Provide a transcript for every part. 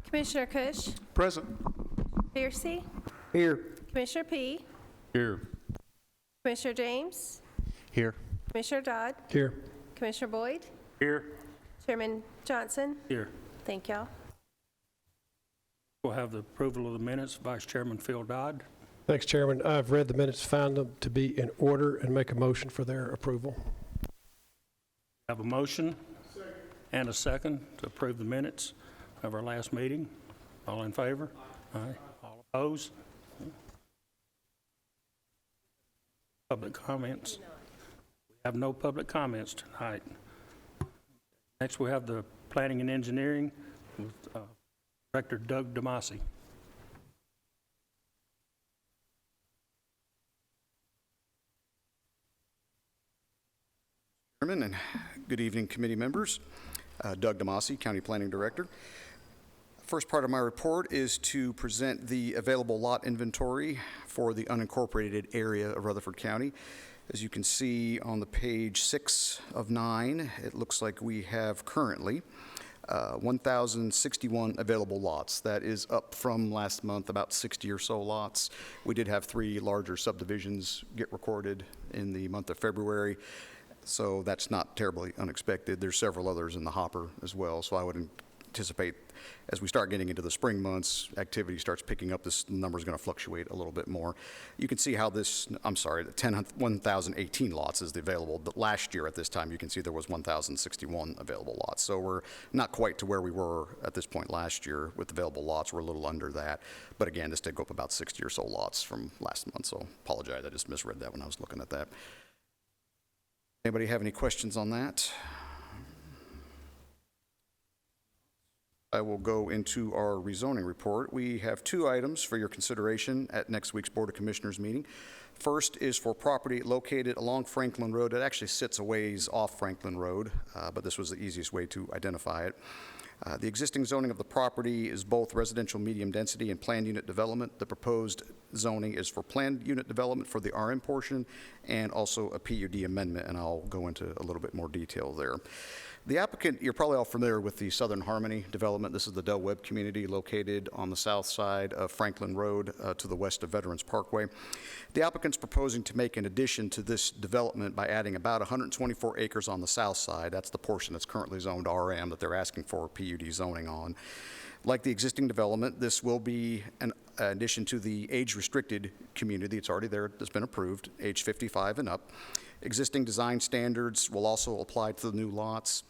Commissioner Cush, Present. Fiercey, Here. Commissioner P, Here. Commissioner James, Here. Commissioner Dodd, Here. Commissioner Boyd, Here. Chairman Johnson. Here. Thank y'all. We'll have the approval of the minutes. Vice Chairman Phil Dodd. Thanks, Chairman. I've read the minutes, found them to be in order, and make a motion for their approval. Have a motion and a second to approve the minutes of our last meeting. All in favor? Aye. All opposed? Public comments? We have no public comments tonight. Next, we have the Planning and Engineering with Director Doug DeMasi. Chairman, and good evening, committee members. Doug DeMasi, County Planning Director. First part of my report is to present the available lot inventory for the unincorporated area of Rutherford County. As you can see on the page 6 of 9, it looks like we have currently 1,061 available lots. That is up from last month, about 60 or so lots. We did have 3 larger subdivisions get recorded in the month of February. So that's not terribly unexpected. There's several others in the hopper as well. So I would anticipate as we start getting into the spring months, activity starts picking up, this number is going to fluctuate a little bit more. You can see how this, I'm sorry, 1,018 lots is the available, but last year at this time, you can see there was 1,061 available lots. So we're not quite to where we were at this point last year with available lots. We're a little under that. But again, this did go up about 60 or so lots from last month. So apologize, I just misread that when I was looking at that. Anybody have any questions on that? I will go into our rezoning report. We have 2 items for your consideration at next week's Board of Commissioners meeting. First is for property located along Franklin Road. It actually sits a ways off Franklin Road, but this was the easiest way to identify it. The existing zoning of the property is both residential medium density and planned unit development. The proposed zoning is for planned unit development for the RM portion and also a PUD amendment, and I'll go into a little bit more detail there. The applicant, you're probably all familiar with the Southern Harmony development. This is the Del Webb community located on the south side of Franklin Road to the west of Veterans Parkway. The applicant's proposing to make an addition to this development by adding about 124 acres on the south side. That's the portion that's currently zoned RM that they're asking for PUD zoning on. Like the existing development, this will be an addition to the age-restricted community. It's already there, it's been approved, age 55 and up. Existing design standards will also apply to the new lots.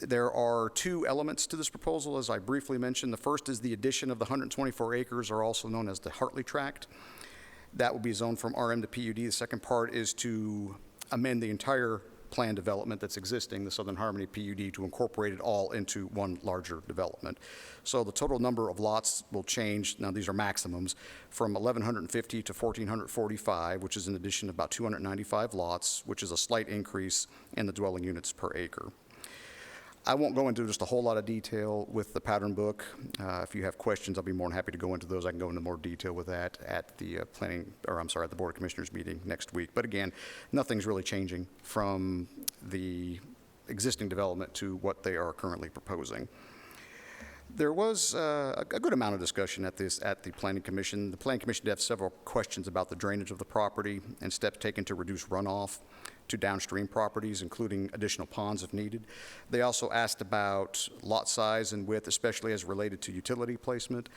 There are 2 elements to this proposal, as I briefly mentioned. The first is the addition of the 124 acres, or also known as the Hartley Tract. That will be zoned from RM to PUD. The second part is to amend the entire plan development that's existing, the Southern Harmony PUD, to incorporate it all into one larger development. So the total number of lots will change. Now these are maximums from 1,150 to 1,445, which is an addition of about 295 lots, which is a slight increase in the dwelling units per acre. I won't go into just a whole lot of detail with the pattern book. If you have questions, I'll be more than happy to go into those. I can go into more detail with that at the at the Board of Commissioners meeting next week. But again, nothing's really changing from the existing development to what they are currently proposing. There was a good amount of discussion at the Planning Commission. The Planning Commission did have several questions about the drainage of the property and steps taken to reduce runoff to downstream properties, including additional ponds if needed. They also asked about lot size and width, especially as related to utility placement.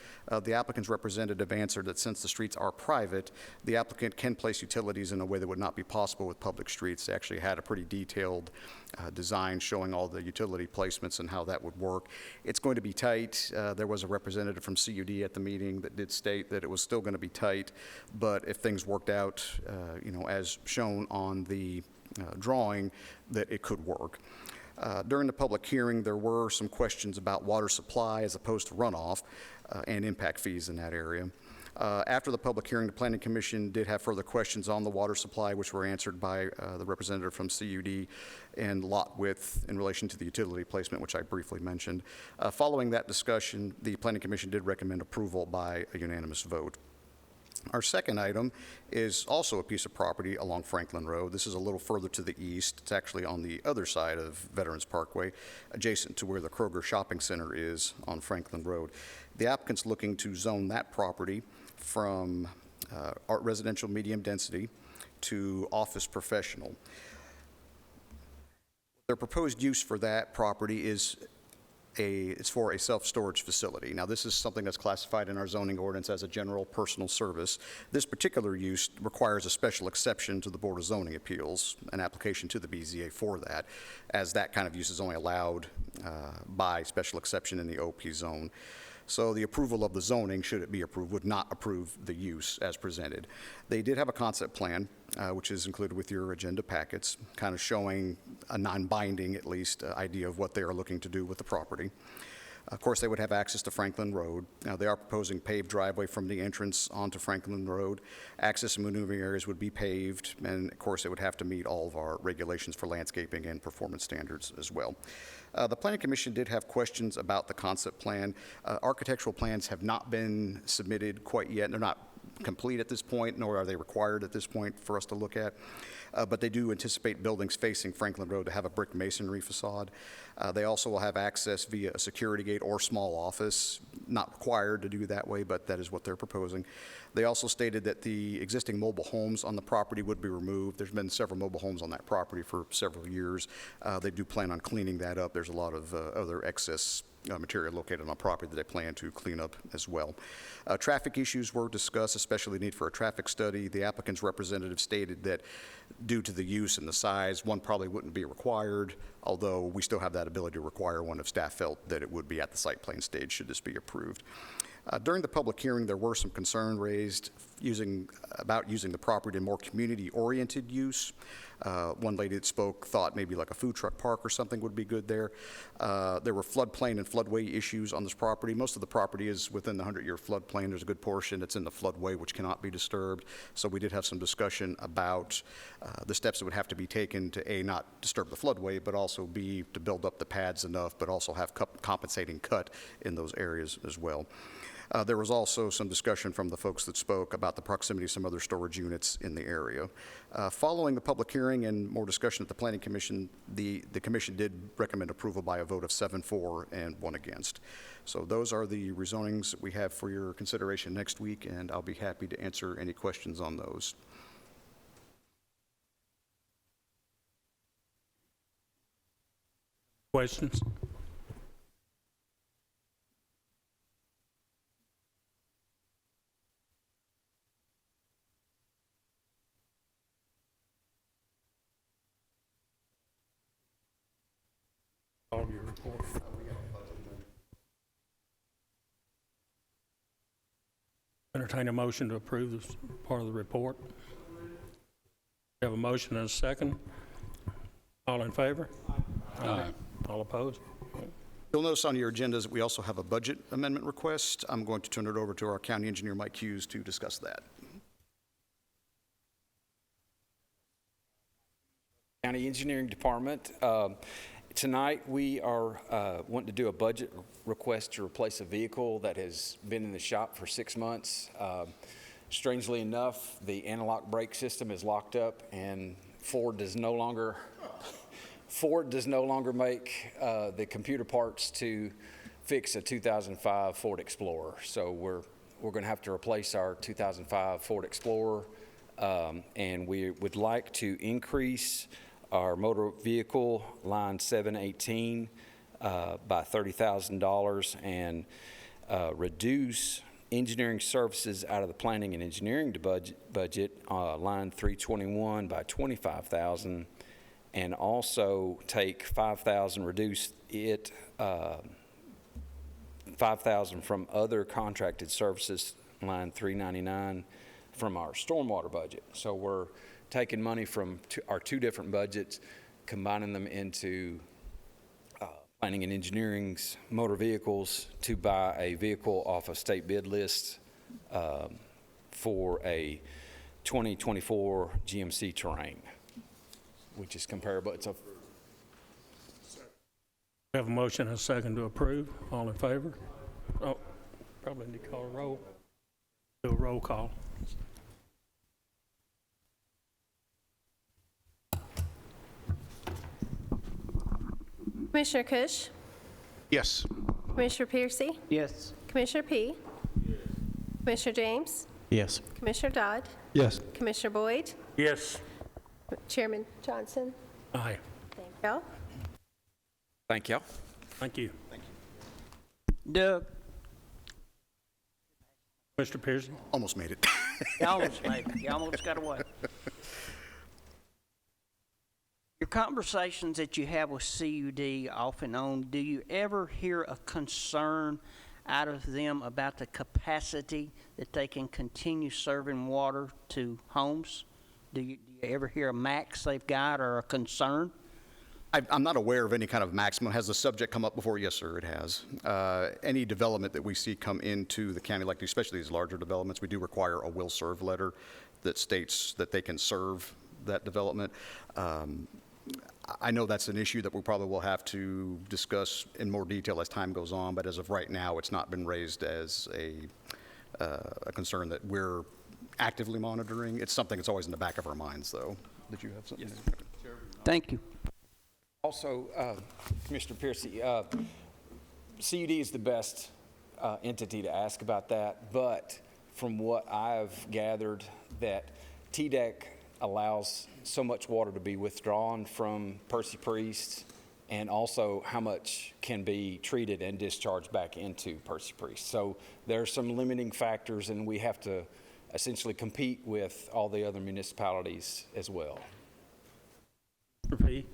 The applicant's representative answered that since the streets are private, the applicant can place utilities in a way that would not be possible with public streets. They actually had a pretty detailed design showing all the utility placements and how that would work. It's going to be tight. There was a representative from CUD at the meeting that did state that it was still going to be tight, but if things worked out, as shown on the drawing, that it could work. During the public hearing, there were some questions about water supply as opposed to runoff and impact fees in that area. After the public hearing, the Planning Commission did have further questions on the water supply, which were answered by the representative from CUD, and lot width in relation to the utility placement, which I briefly mentioned. Following that discussion, the Planning Commission did recommend approval by a unanimous vote. Our second item is also a piece of property along Franklin Road. This is a little further to the east. It's actually on the other side of Veterans Parkway, adjacent to where the Kroger Shopping Center is on Franklin Road. The applicant's looking to zone that property from art residential medium density to office professional. Their proposed use for that property is it's for a self-storage facility. Now, this is something that's classified in our zoning ordinance as a general personal service. This particular use requires a special exception to the Board of Zoning Appeals, an application to the BZA for that, as that kind of use is only allowed by special exception in the OP zone. So the approval of the zoning, should it be approved, would not approve the use as presented. They did have a concept plan, which is included with your agenda packets, kind of showing a non-binding, at least, idea of what they are looking to do with the property. Of course, they would have access to Franklin Road. Now, they are proposing paved driveway from the entrance onto Franklin Road. Access and maneuvering areas would be paved, and of course, it would have to meet all of our regulations for landscaping and performance standards as well. The Planning Commission did have questions about the concept plan. Architectural plans have not been submitted quite yet. They're not complete at this point, nor are they required at this point for us to look at. But they do anticipate buildings facing Franklin Road to have a brick masonry facade. They also will have access via a security gate or small office, not required to do that way, but that is what they're proposing. They also stated that the existing mobile homes on the property would be removed. There's been several mobile homes on that property for several years. They do plan on cleaning that up. There's a lot of other excess material located on property that they plan to clean up as well. Traffic issues were discussed, especially the need for a traffic study. The applicant's representative stated that due to the use and the size, one probably wouldn't be required, although we still have that ability to require one if staff felt that it would be at the site plan stage should this be approved. During the public hearing, there were some concern raised about using the property in more community-oriented use. One lady that spoke thought maybe like a food truck park or something would be good there. There were floodplain and floodway issues on this property. Most of the property is within the 100-year floodplain. There's a good portion that's in the floodway which cannot be disturbed. So we did have some discussion about the steps that would have to be taken to A, not disturb the floodway, but also B, to build up the pads enough, but also have compensating cut in those areas as well. There was also some discussion from the folks that spoke about the proximity of some other storage units in the area. Following the public hearing and more discussion at the Planning Commission, the Commission did recommend approval by a vote of 7-4 and 1 against. So those are the rezonings that we have for your consideration next week, and I'll be happy to answer any questions on those. Questions? All of your report. Entertain a motion to approve this part of the report. We have a motion and a second. All in favor? Aye. All opposed? You'll notice on your agendas that we also have a budget amendment request. I'm going to turn it over to our county engineer, Mike Hughes, to discuss that. County Engineering Department. Tonight, we are wanting to do a budget request to replace a vehicle that has been in the shop for 6 months. Strangely enough, the anti-lock brake system is locked up, and Ford does no longer make the computer parts to fix a 2005 Ford Explorer. So we're going to have to replace our 2005 Ford Explorer, and we would like to increase our motor vehicle line 718 by $30,000 and reduce engineering services out of the planning and engineering budget line 321 by $25,000, and also take $5,000, reduce it $5,000 from other contracted services line 399 from our stormwater budget. So we're taking money from our two different budgets, combining them into planning and engineering's motor vehicles to buy a vehicle off a state bid list for a 2024 GMC Terrain, which is comparable. It's a We have a motion and a second to approve. All in favor? Oh, probably need to call a roll. Do a roll call. Commissioner Kush, Yes. Commissioner Piercy, Yes. Commissioner P, Commissioner James, Yes. Commissioner Dodd, Yes. Commissioner Boyd, Yes. Chairman Johnson. Aye. Thank y'all. Thank y'all. Thank you. Doug, Mr. Pearson? Almost made it. you almost made it. You almost got away. Your conversations that you have with CUD off and on, do you ever hear a concern out of them about the capacity that they can continue serving water to homes? Do you ever hear a max they've got or a concern? I'm not aware of any kind of maximum. Has the subject come up before? Yes, sir, it has. Any development that we see come into the county, like especially these larger developments, we do require a will serve letter that states that they can serve that development. I know that's an issue that we probably will have to discuss in more detail as time goes on, but as of right now, it's not been raised as a concern that we're actively monitoring. It's something that's always in the back of our minds, though. Did you have something? Yes. Thank you. Also, Commissioner Piercy, CUD is the best entity to ask about that, but from what I've gathered, that TDEC allows so much water to be withdrawn from Percy Priest, and also how much can be treated and discharged back into Percy Priest. So there are some limiting factors, and we have to essentially compete with all the other municipalities as well. Mr. P?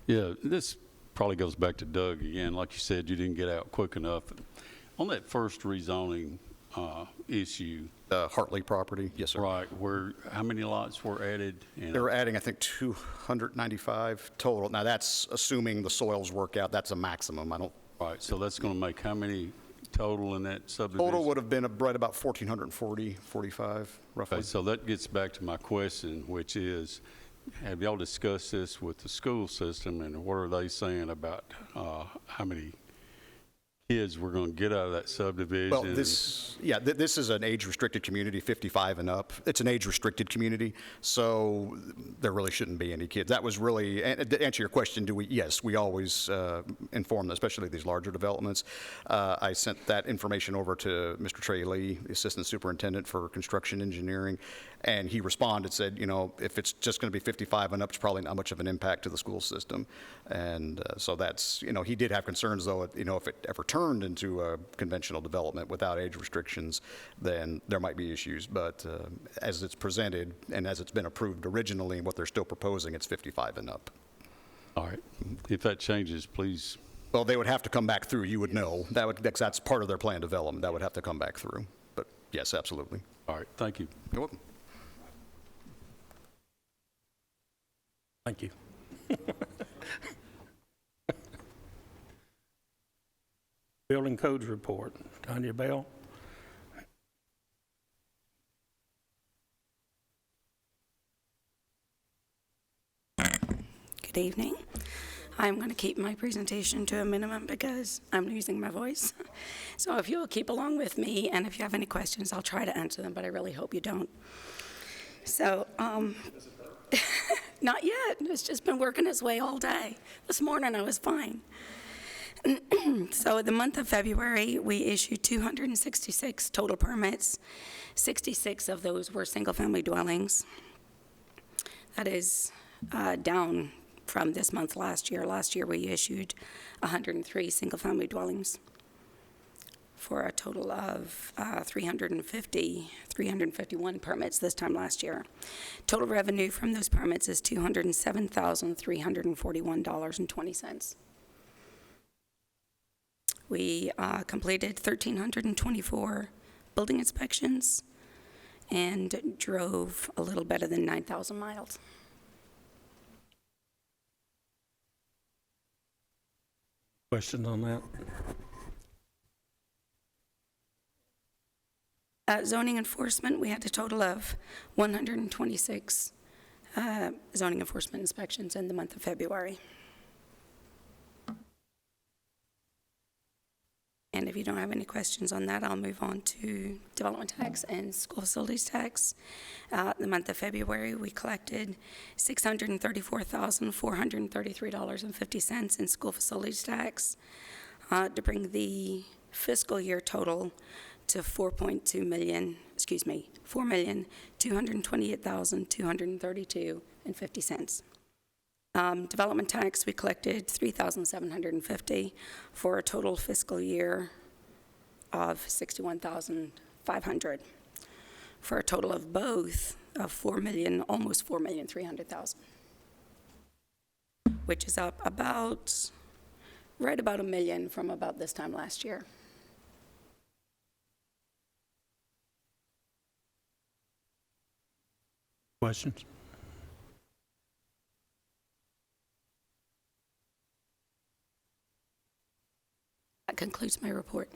Yeah, this probably goes back to Doug again. Like you said, you didn't get out quick enough. On that first rezoning issue. The Hartley property? Yes, sir. Right, how many lots were added? And They were adding, I think, 295 total. Now, that's assuming the soils work out. That's a maximum. I don't, right, so that's going to make how many total in that subdivision? total would have been right about 1,440, 45, roughly. Okay, so that gets back to my question, which is, have y'all discussed this with the school system, and what are they saying about how many kids we're going to get out of that subdivision? Well, this is an age-restricted community, 55 and up. It's an age-restricted community, so there really shouldn't be any kids. That was really, and to answer your question, yes, we always inform, especially these larger developments. I sent that information over to Mr. Trey Lee, the Assistant Superintendent for Construction Engineering, and he responded, said, if it's just going to be 55 and up, it's probably not much of an impact to the school system. And so that's, he did have concerns, though, if it ever turned into a conventional development without age restrictions, then there might be issues. But as it's presented and as it's been approved originally, what they're still proposing, it's 55 and up. All right, if that changes, please. Well, they would have to come back through. You would know. That's part of their plan development. That would have to come back through. But yes, absolutely. All right, thank you. You're welcome. Thank you. Building codes report. Tanya Bell? Good evening. I'm going to keep my presentation to a minimum because I'm losing my voice. So if you'll keep along with me, and if you have any questions, I'll try to answer them, but I really hope you don't. So, not yet. It's just been working its way all day. This morning I was fine. So the month of February, we issued 266 total permits. 66 of those were single-family dwellings. That is down from this month last year. Last year, we issued 103 single-family dwellings for a total of 351 permits this time last year. Total revenue from those permits is $207,341.20. We completed 1,324 building inspections and drove a little better than 9,000 miles. Questions on that? Zoning enforcement, we had a total of 126 zoning enforcement inspections in the month of February. And if you don't have any questions on that, I'll move on to development tax and school facilities tax. The month of February, we collected $634,433.50 in school facilities tax to bring the fiscal year total to $4,228,232.50. Development tax, we collected $3,750 for a total fiscal year of $61,500, for a total of both of almost $4,300,000, which is up right about $1 million from about this time last year. Questions? That concludes my report.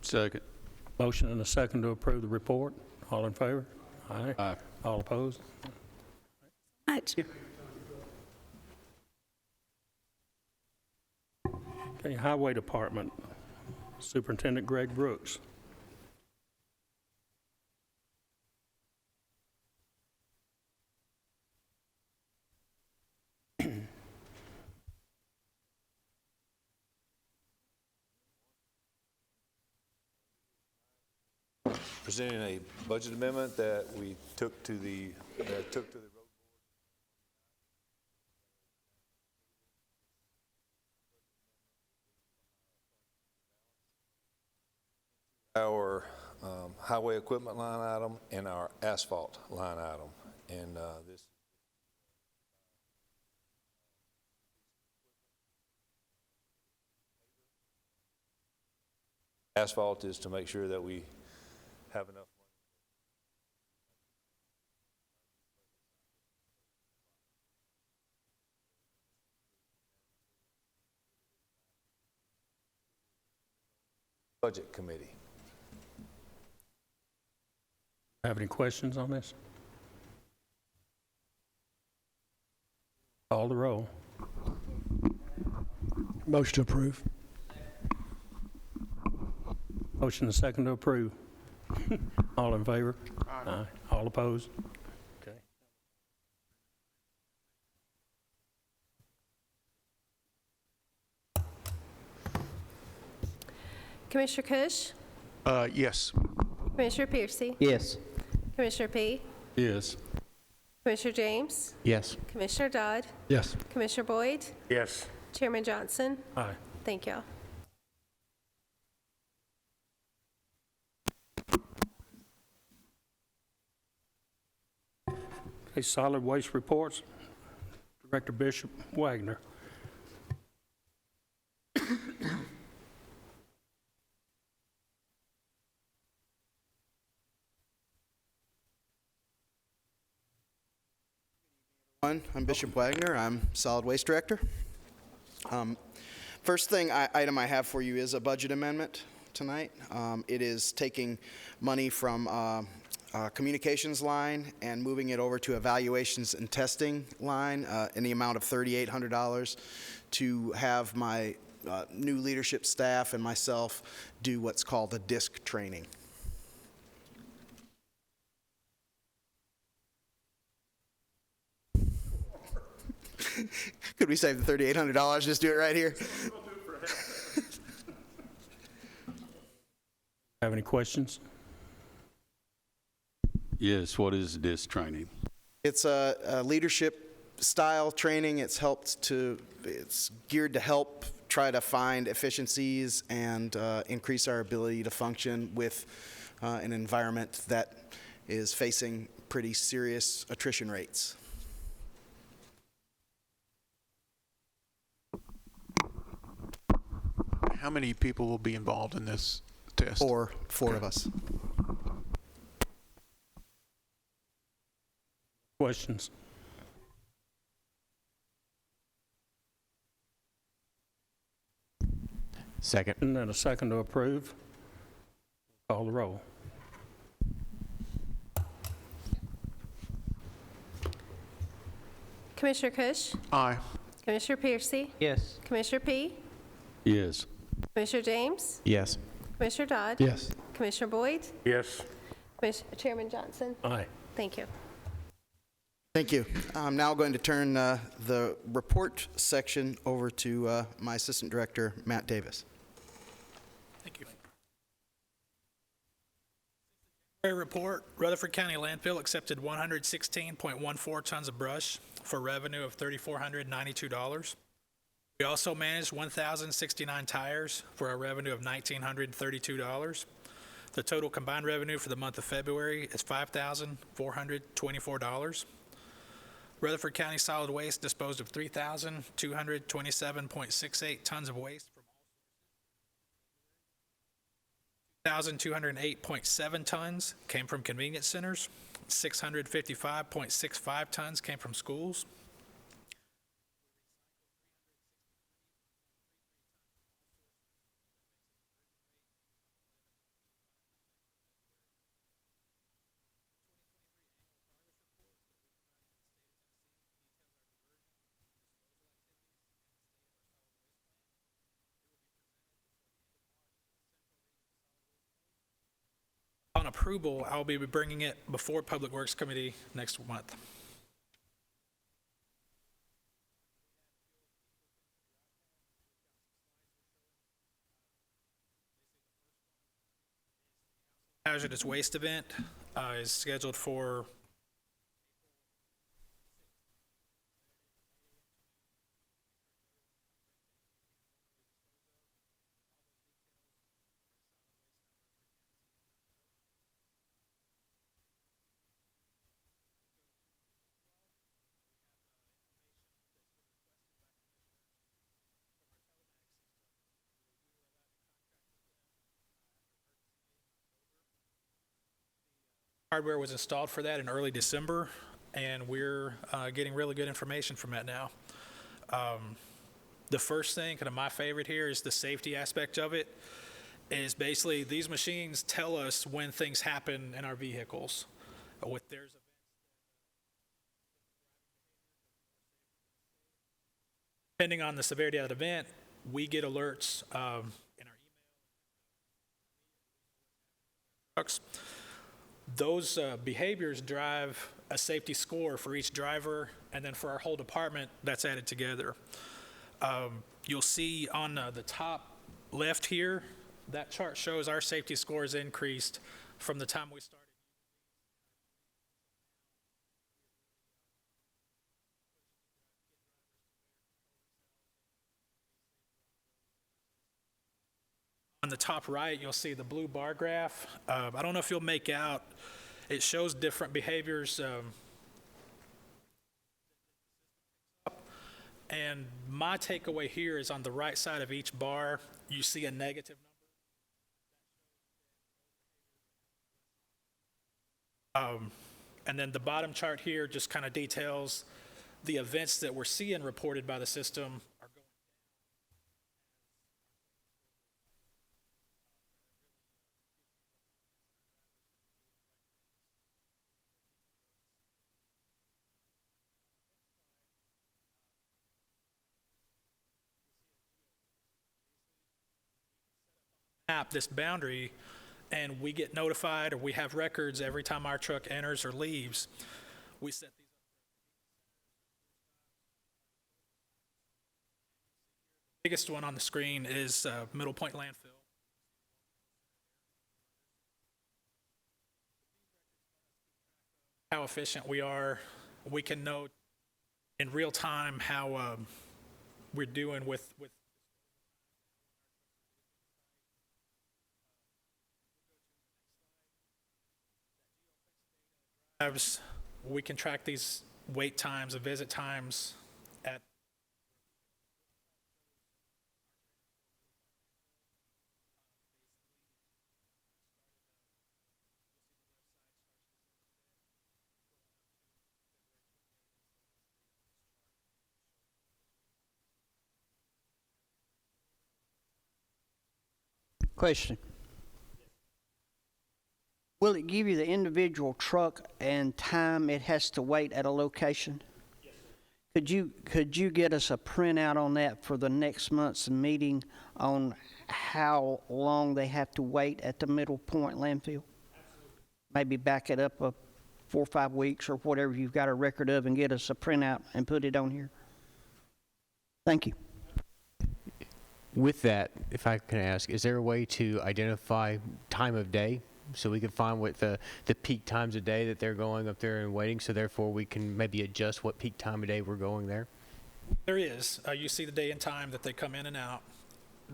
Second. Motion and a second to approve the report. All in favor? Aye. Aye. All opposed? Much. Okay, Highway Department, Superintendent Greg Brooks. Presenting a budget amendment that we took to the road board. Our highway equipment line item and our asphalt line item. And this asphalt is to make sure that we have enough money. Budget committee. Have any questions on this? Call the roll. Motion to approve. Motion and second to approve. All in favor? Aye. All opposed? Okay. Commissioner Kush, Yes. Commissioner Piercy, Yes. Commissioner P, Yes. Commissioner James, Yes. Commissioner Dodd, Yes. Commissioner Boyd, Yes. Chairman Johnson. Aye. Thank you. Okay, solid waste reports. Director Bishop Wagner. I'm Bishop Wagner. I'm Solid Waste Director. First item I have for you is a budget amendment tonight. It is taking money from communications line and moving it over to evaluations and testing line in the amount of $3,800 to have my new leadership staff and myself do what's called a DISC training. Could we save the $3,800, just do it right here? Have any questions? Yes, what is this training? It's a leadership style training. It's geared to help try to find efficiencies and increase our ability to function with an environment that is facing pretty serious attrition rates. How many people will be involved in this test? Four of us. Questions? Second. And then a second to approve. Call the roll. Commissioner Kush, Aye. Commissioner Piercy, Yes. Commissioner P, Yes. Commissioner James? Yes. Commissioner Dodd? Yes. Commissioner Boyd? Yes. Chairman Johnson? Aye. Thank you. Thank you. I'm now going to turn the report section over to my Assistant Director, Matt Davis. Thank you. Report, Rutherford County Landfill accepted 116.14 tons of brush for revenue of $3,492. We also managed 1,069 tires for a revenue of $1,932. The total combined revenue for the month of February is $5,424. Rutherford County Solid Waste disposed of 3,227.68 tons of waste from 1,208.7 tons came from convenience centers, 655.65 tons came from schools. On approval, I'll be bringing it before Public Works Committee next month. Hazardous waste event is scheduled for hardware was installed for that in early December, and we're getting really good information from that now. The first thing, kind of my favorite here, is the safety aspect of it. Is basically these machines tell us when things happen in our vehicles. With there's depending on the severity of the event, we get alerts in our email. Those behaviors drive a safety score for each driver, and then for our whole department, that's added together. You'll see on the top left here, that chart shows our safety score has increased from the time we started. On the top right, you'll see the blue bar graph. I don't know if you'll make out, it shows different behaviors. And my takeaway here is on the right side of each bar, you see a negative number. And then the bottom chart here just kind of details the events that we're seeing reported by the system. This boundary, and we get notified, or we have records every time our truck enters or leaves. We set these up. The biggest one on the screen is Middle Point Landfill. How efficient we are. We can know in real time how we're doing with we can track these wait times and visit times at Question. Will it give you the individual truck and time it has to wait at a location? Yes, sir. Could you get us a printout on that for the next month's meeting on how long they have to wait at the Middle Point landfill? Maybe back it up 4 or 5 weeks or whatever you've got a record of and get us a printout and put it on here. Thank you. With that, if I can ask, is there a way to identify time of day so we can find what the peak times of day that they're going up there and waiting, so therefore we can maybe adjust what peak time of day we're going there? There is. You see the day and time that they come in and out.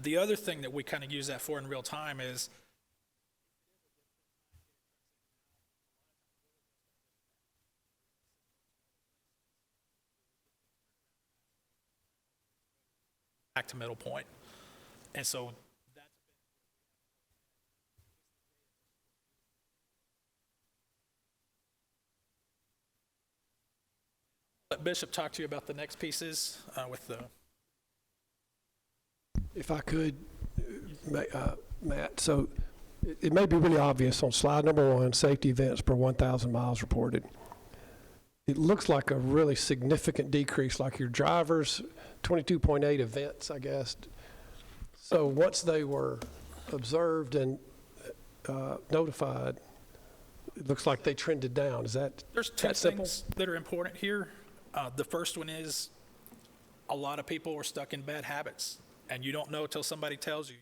The other thing that we kind of use that for in real time is back to Middle Point. And so let Bishop talk to you about the next pieces with the. If I could, Matt, so it may be really obvious on slide number 1, safety events per 1,000 miles reported. It looks like a really significant decrease, like your drivers, 22.8 events, I guess. So once they were observed and notified, it looks like they trended down. Is that There's two that simple? things that are important here. The first one is a lot of people are stuck in bad habits, and you don't know till somebody tells you.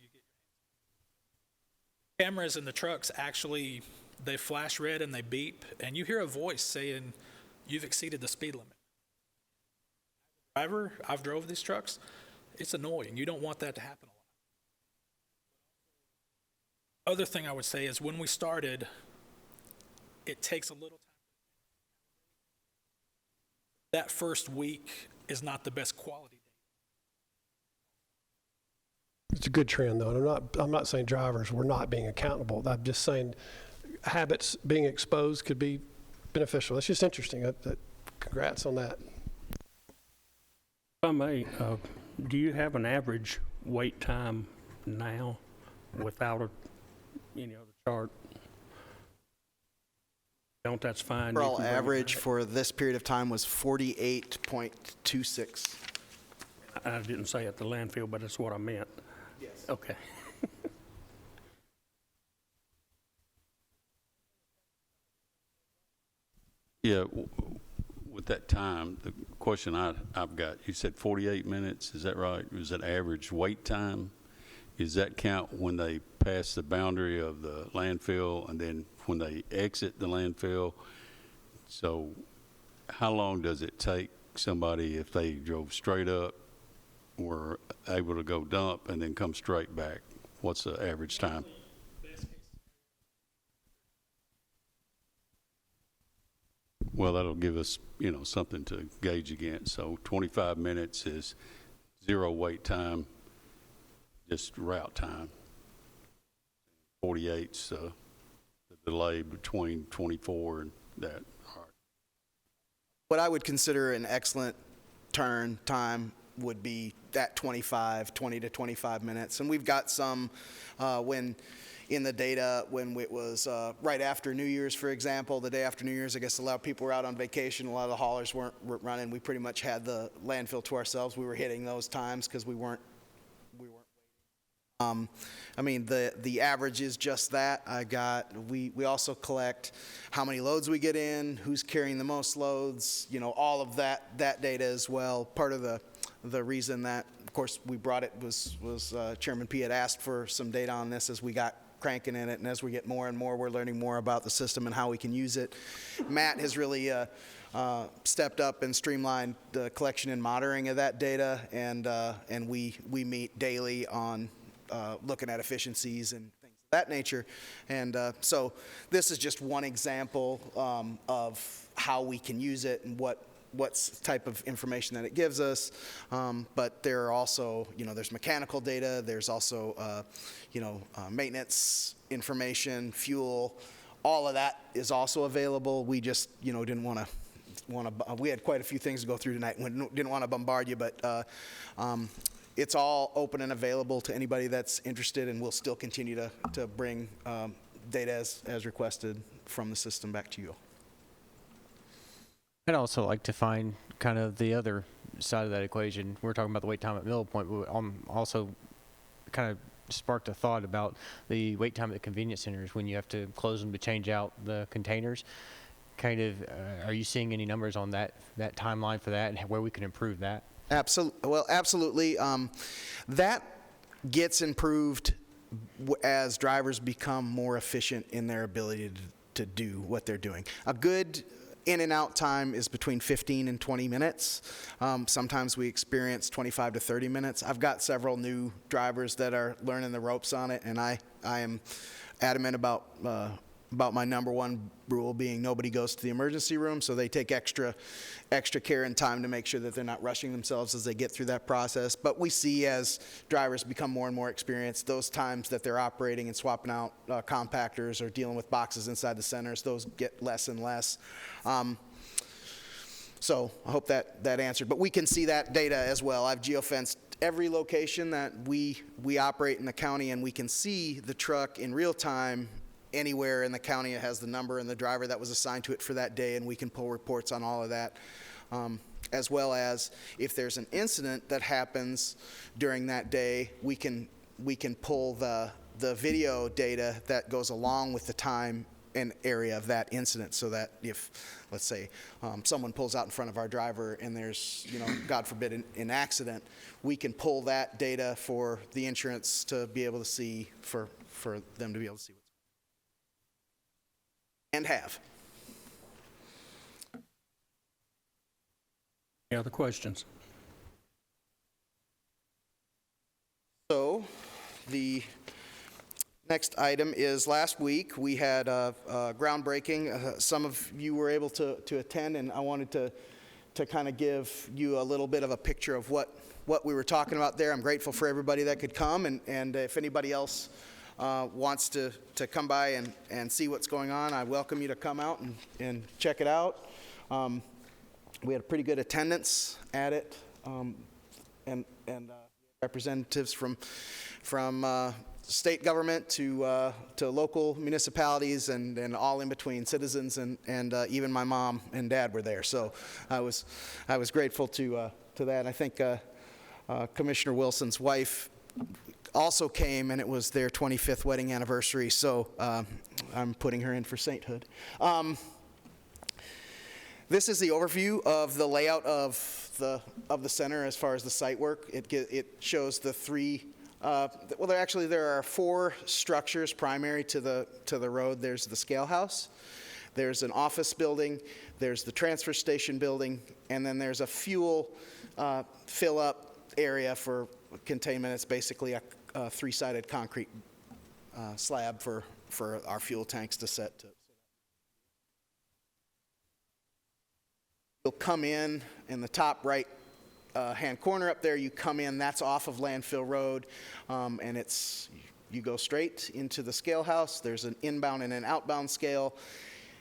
Cameras in the trucks actually, they flash red and they beep, and you hear a voice saying, "You've exceeded the speed limit." Driver, I've drove these trucks. It's annoying. You don't want that to happen a lot. Other thing I would say is when we started, it takes a little time. That first week is not the best quality. It's a good trend, though. And I'm not saying drivers were not being accountable. I'm just saying habits being exposed could be beneficial. That's just interesting. Congrats on that. If I may, do you have an average wait time now without any other chart? Don't, that's fine. Overall average for this period of time was 48.26. I didn't say at the landfill, but that's what I meant. Yes. Okay. Yeah, with that time, the question I've got, you said 48 minutes, is that right? Was that average wait time? Is that count when they pass the boundary of the landfill and then when they exit the landfill? So how long does it take somebody, if they drove straight up, were able to go dump and then come straight back? What's the average time? Well, that'll give us, something to gauge against. So 25 minutes is 0 wait time, just route time. 48's the delay between 24 and that. All right. What I would consider an excellent turn time would be that 20 to 25 minutes. And we've got some when in the data when it was right after New Year's, for example, the day after New Year's, I guess a lot of people were out on vacation. A lot of the haulers weren't running. We pretty much had the landfill to ourselves. We were hitting those times because we weren't I mean, the average is just that. We also collect how many loads we get in, who's carrying the most loads, all of that data as well. Part of the reason that, of course, we brought it was Chairman P had asked for some data on this as we got cranking in it, and as we get more and more, we're learning more about the system and how we can use it. Matt has really stepped up and streamlined the collection and monitoring of that data, and we meet daily on looking at efficiencies and things of that nature. And so this is just one example of how we can use it and what type of information that it gives us. But there are also, there's mechanical data, there's also, maintenance information, fuel, all of that is also available. We just, didn't want to, we had quite a few things to go through tonight. We didn't want to bombard you, but it's all open and available to anybody that's interested, and we'll still continue to bring data as requested from the system back to you. I'd also like to find kind of the other side of that equation. We're talking about the wait time at Middle Point, but I'm also kind of sparked a thought about the wait time at the convenience centers when you have to close them to change out the containers. Kind of, are you seeing any numbers on that timeline for that and where we can improve that? Absolutely. Well, absolutely. That gets improved as drivers become more efficient in their ability to do what they're doing. A good in and out time is between 15 and 20 minutes. Sometimes we experience 25 to 30 minutes. I've got several new drivers that are learning the ropes on it, and I am adamant about my number one rule being nobody goes to the emergency room, so they take extra care and time to make sure that they're not rushing themselves as they get through that process. But we see as drivers become more and more experienced, those times that they're operating and swapping out compactors or dealing with boxes inside the centers, those get less and less. So I hope that answered. But we can see that data as well. I've geofenced every location that we operate in the county, and we can see the truck in real time anywhere in the county. It has the number and the driver that was assigned to it for that day, and we can pull reports on all of that. As well as if there's an incident that happens during that day, we can pull the video data that goes along with the time and area of that incident, so that if, let's say, someone pulls out in front of our driver and there's, God forbid, an accident, we can pull that data for the insurance to be able to see, for them to be able to see what's and have. Any other questions? So the next item is last week we had a groundbreaking. Some of you were able to attend, and I wanted to kind of give you a little bit of a picture of what we were talking about there. I'm grateful for everybody that could come, and if anybody else wants to come by and see what's going on, I welcome you to come out and check it out. We had a pretty good attendance at it, and representatives from state government to local municipalities and all in between, citizens, and even my mom and dad were there. So I was grateful to that. I think Commissioner Wilson's wife also came, and it was their 25th wedding anniversary, so I'm putting her in for sainthood. This is the overview of the layout of the center as far as the site work. It shows the three, well, there are four structures primary to the road. There's the scale house, there's an office building, there's the transfer station building, and then there's a fuel fill-up area for containment. It's basically a three-sided concrete slab for our fuel tanks to set to. You'll come in the top right hand corner up there, you come in, that's off of Landfill Road, and you go straight into the scale house. There's an inbound and an outbound scale.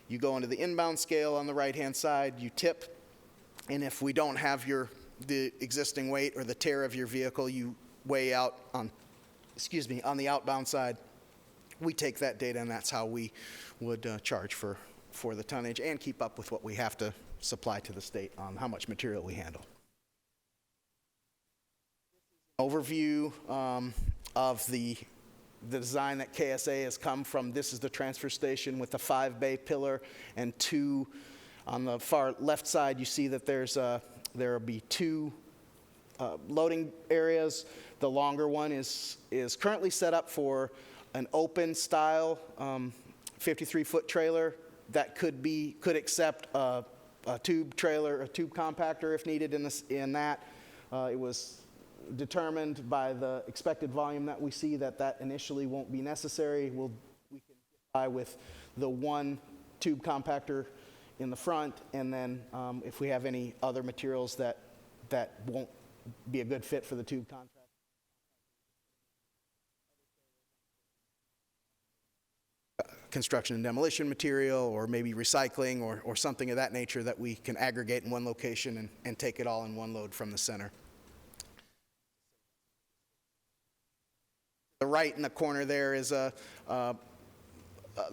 You go into the inbound scale on the right-hand side, you tip, and if we don't have the existing weight or the tear of your vehicle, you weigh out on the outbound side. We take that data, and that's how we would charge for the tonnage and keep up with what we have to supply to the state on how much material we handle. Overview of the design that KSA has come from. This is the transfer station with the 5-bay pillar and two. On the far left side, you see that there will be two loading areas. The longer one is currently set up for an open style 53-foot trailer that could accept a tube trailer, a tube compactor if needed in that. It was determined by the expected volume that we see that initially won't be necessary. We can get by with the one tube compactor in the front, and then if we have any other materials that won't be a good fit for the tube contract. Construction and demolition material, or maybe recycling or something of that nature that we can aggregate in one location and take it all in one load from the center. The right in the corner there is the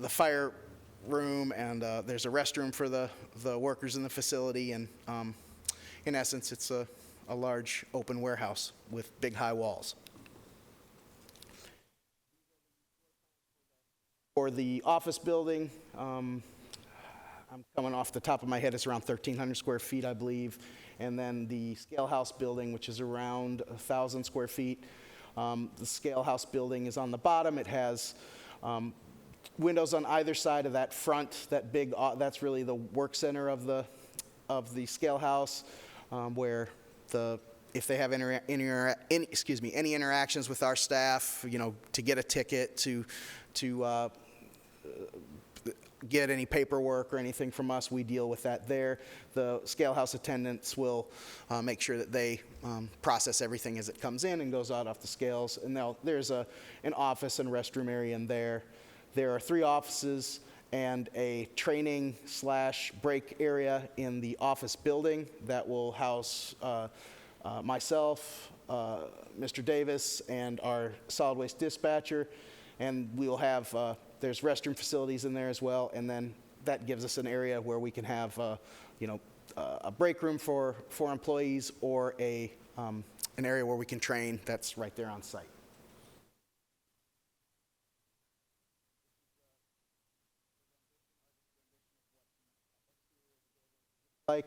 fire room, and there's a restroom for the workers in the facility, and in essence it's a large open warehouse with big high walls. For the office building, I'm coming off the top of my head, it's around 1,300 square feet, I believe. And then the scale house building, which is around 1,000 square feet. The scale house building is on the bottom. It has windows on either side of that front, that big, that's really the work center of the scale house, where if they have any interactions with our staff, to get a ticket, to get any paperwork or anything from us, we deal with that there. The scale house attendants will make sure that they process everything as it comes in and goes out off the scales. And there's an office and restroom area in there. There are 3 offices and a training/break area in the office building that will house myself, Mr. Davis, and our solid waste dispatcher. And we will have, there's restroom facilities in there as well, and then that gives us an area where we can have, a break room for employees, or an area where we can train that's right there on site.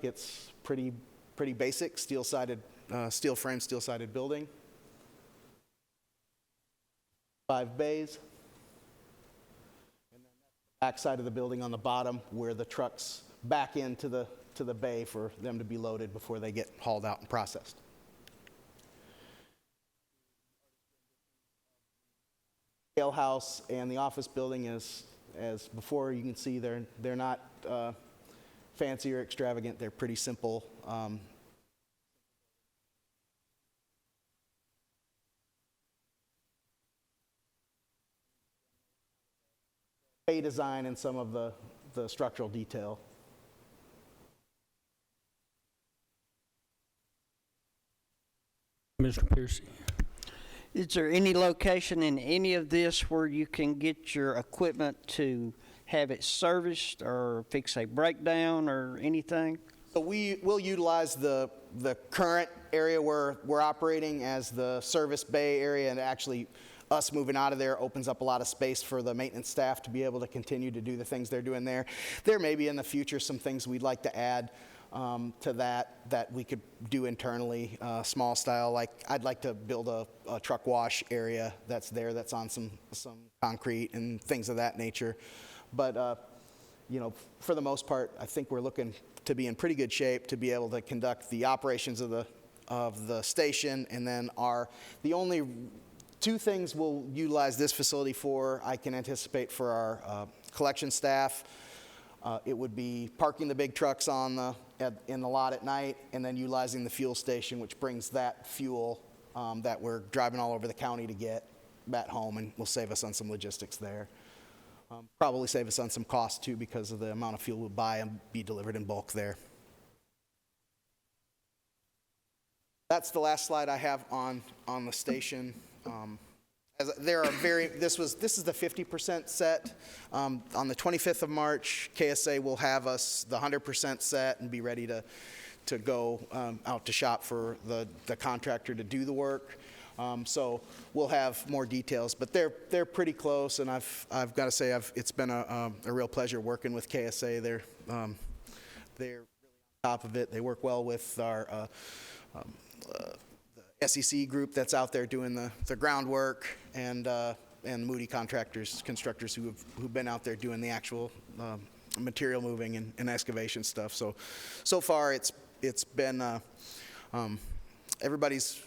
It's pretty basic, steel frame, steel-sided building. 5 bays. And then the back side of the building on the bottom, where the trucks back into the bay for them to be loaded before they get hauled out and processed. Scale house and the office building, as before, you can see they're not fancy or extravagant. They're pretty simple. Bay design and some of the structural detail. Mr. Piercy. Is there any location in any of this where you can get your equipment to have it serviced or fix a breakdown or anything? So we'll utilize the current area where we're operating as the service bay area, and actually us moving out of there opens up a lot of space for the maintenance staff to be able to continue to do the things they're doing there. There may be in the future some things we'd like to add to that we could do internally, small style. Like I'd like to build a truck wash area that's there, that's on some concrete and things of that nature. But for the most part, I think we're looking to be in pretty good shape to be able to conduct the operations of the station. And then the only 2 things we'll utilize this facility for, I can anticipate, for our collection staff. It would be parking the big trucks in the lot at night, and then utilizing the fuel station, which brings that fuel that we're driving all over the county to get back home, and will save us on some logistics there. Probably save us on some cost too, because of the amount of fuel we'll buy and be delivered in bulk there. That's the last slide I have on the station. This is the 50% set. On the 25th of March, KSA will have us the 100% set and be ready to go out to shop for the contractor to do the work. So we'll have more details, but they're pretty close, and I've got to say it's been a real pleasure working with KSA. They're really on top of it. They work well with our the SEC group that's out there doing the groundwork, and Moody constructors who've been out there doing the actual material moving and excavation stuff. So far it's been everybody's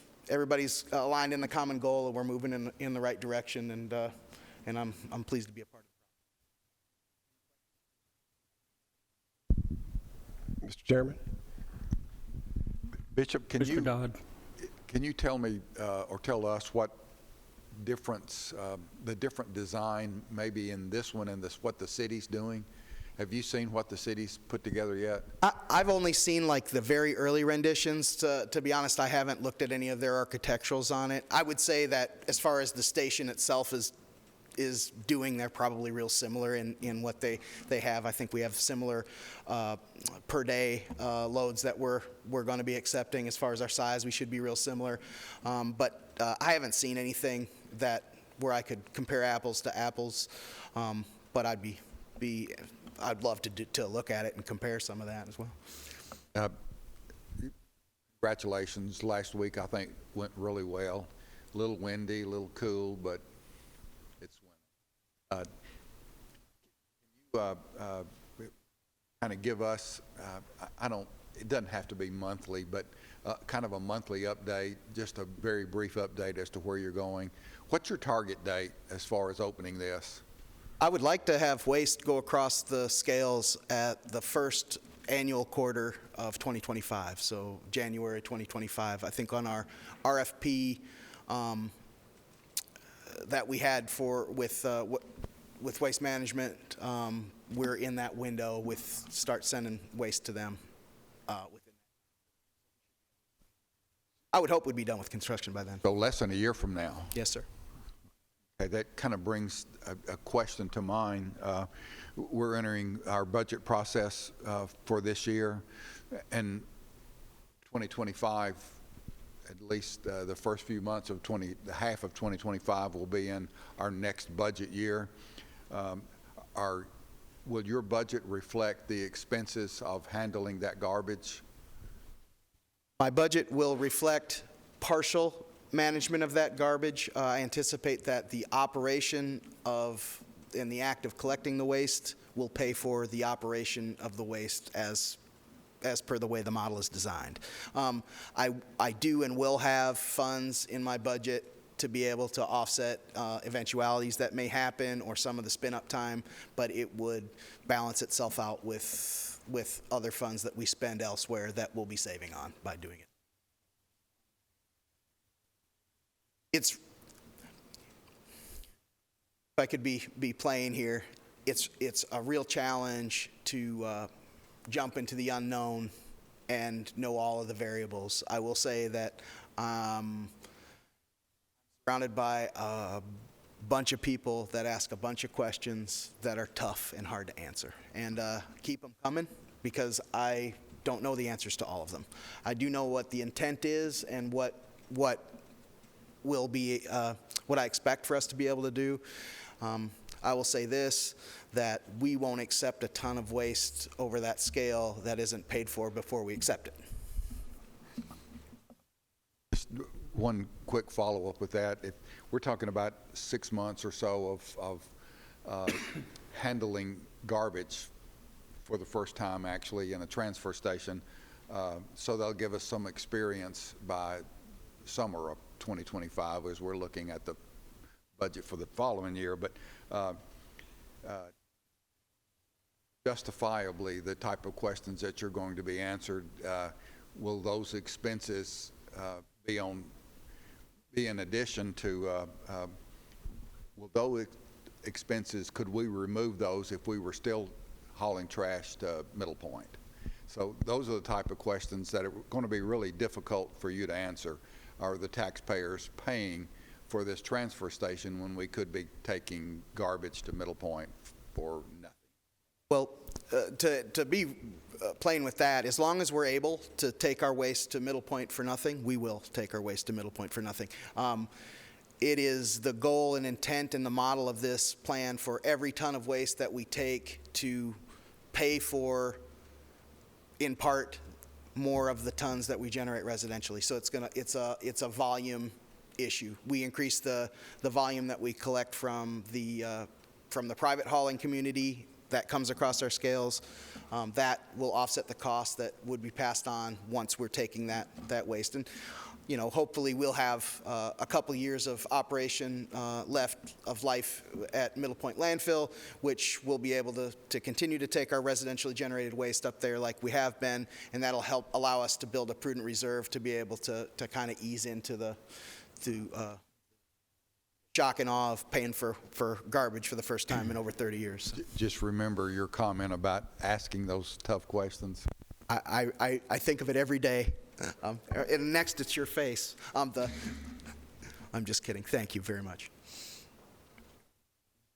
aligned in the common goal, and we're moving in the right direction, and I'm pleased to be a part of it. Mr. Chairman? Bishop, Mr. Dodd. Can you tell me or tell us what difference, the different design maybe in this one and what the city's doing? Have you seen what the city's put together yet? I've only seen like the very early renditions. To be honest, I haven't looked at any of their architecturals on it. I would say that as far as the station itself is doing, they're probably real similar in what they have. I think we have similar per day loads that we're going to be accepting. As far as our size, we should be real similar. But I haven't seen anything where I could compare apples to apples. But I'd love to look at it and compare some of that as well. Congratulations. Last week, I think, went really well. A little windy, a little cool, but it's winter. Can you kind of give us, it doesn't have to be monthly, but kind of a monthly update, just a very brief update as to where you're going. What's your target date as far as opening this? I would like to have waste go across the scales at the first annual quarter of 2025, so January 2025. I think on our RFP that we had with Waste Management, we're in that window with start sending waste to them. I would hope we'd be done with construction by then. So less than a year from now. Yes, sir. Okay, that kind of brings a question to mind. We're entering our budget process for this year, and 2025, at least the first few months of the half of 2025 will be in our next budget year. Will your budget reflect the expenses of handling that garbage? My budget will reflect partial management of that garbage. I anticipate that the operation and the act of collecting the waste will pay for the operation of the waste as per the way the model is designed. I do and will have funds in my budget to be able to offset eventualities that may happen or some of the spin-up time, but it would balance itself out with other funds that we spend elsewhere that we'll be saving on by doing it. If I could be plain here, it's a real challenge to jump into the unknown and know all of the variables. I will say that I'm surrounded by a bunch of people that ask a bunch of questions that are tough and hard to answer. And keep them coming, because I don't know the answers to all of them. I do know what the intent is and what will be what I expect for us to be able to do. I will say this, that we won't accept a ton of waste over that scale that isn't paid for before we accept it. Just one quick follow-up with that. If we're talking about 6 months or so of handling garbage for the first time, actually, in a transfer station, so they'll give us some experience by summer of 2025 as we're looking at the budget for the following year. But justifiably, the type of questions that you're going to be answered, will those expenses be in addition to, will those expenses, could we remove those if we were still hauling trash to Middle Point? So those are the type of questions that are going to be really difficult for you to answer. Are the taxpayers paying for this transfer station when we could be taking garbage to Middle Point for nothing? Well, to be plain with that, as long as we're able to take our waste to Middle Point for nothing, we will take our waste to Middle Point for nothing. It is the goal and intent and the model of this plan for every ton of waste that we take to pay for, in part, more of the tons that we generate residentially. So it's a volume issue. We increase the volume that we collect from the private hauling community that comes across our scales. That will offset the cost that would be passed on once we're taking that waste. And hopefully we'll have a couple years of operation left of life at Middle Point Landfill, which we'll be able to continue to take our residentially generated waste up there like we have been, and that'll help allow us to build a prudent reserve to be able to kind of ease into the shock and awe of paying for garbage for the first time in over 30 years. Just remember your comment about asking those tough questions. I think of it every day. And next, it's your face. I'm just kidding. Thank you very much.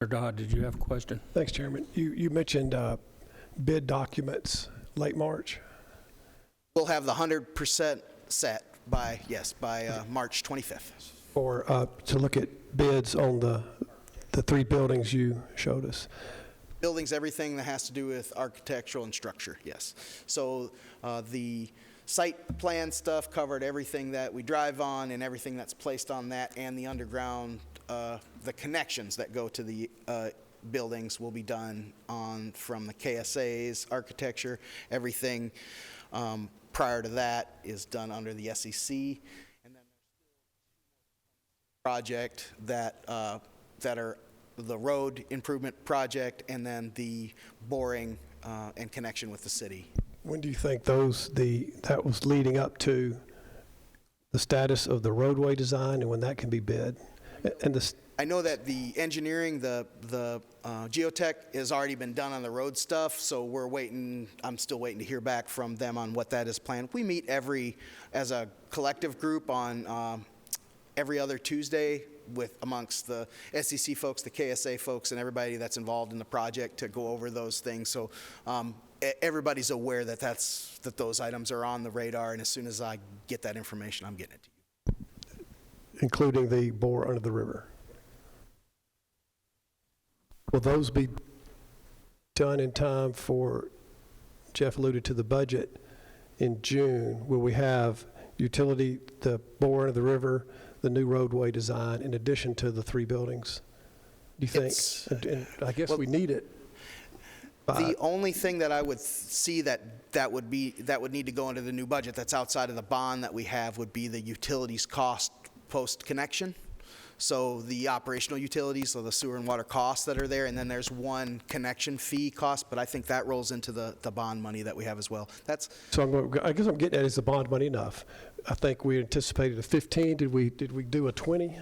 Mr. Dodd, did you have a question? Thanks, Chairman. You mentioned bid documents late March. We'll have the 100% set by March 25th. Or to look at bids on the 3 buildings you showed us. Buildings, everything that has to do with architectural and structure, yes. So the site plan stuff covered everything that we drive on and everything that's placed on that, and the underground, the connections that go to the buildings will be done on from the KSA's architecture. Everything prior to that is done under the SEC. And then there's project that are the road improvement project, and then the boring and connection with the city. When do you think that was leading up to the status of the roadway design and when that can be bid? And I know that the engineering, the geotech has already been done on the road stuff, so we're waiting, I'm still waiting to hear back from them on what that is planned. We meet as a collective group on every other Tuesday amongst the SEC folks, the KSA folks, and everybody that's involved in the project to go over those things. So everybody's aware that those items are on the radar, and as soon as I get that information, I'm getting it to you. including the bore under the river. Will those be done in time for, Jeff alluded to the budget in June? Will we have utility, the bore under the river, the new roadway design, in addition to the 3 buildings? Do you think? And I guess we need it. The only thing that I would see that would need to go into the new budget that's outside of the bond that we have would be the utilities cost post-connection. So the operational utilities, so the sewer and water costs that are there, and then there's one connection fee cost, but I think that rolls into the bond money that we have as well. So I guess I'm getting at, is the bond money enough? I think we anticipated a 15. Did we do a 20?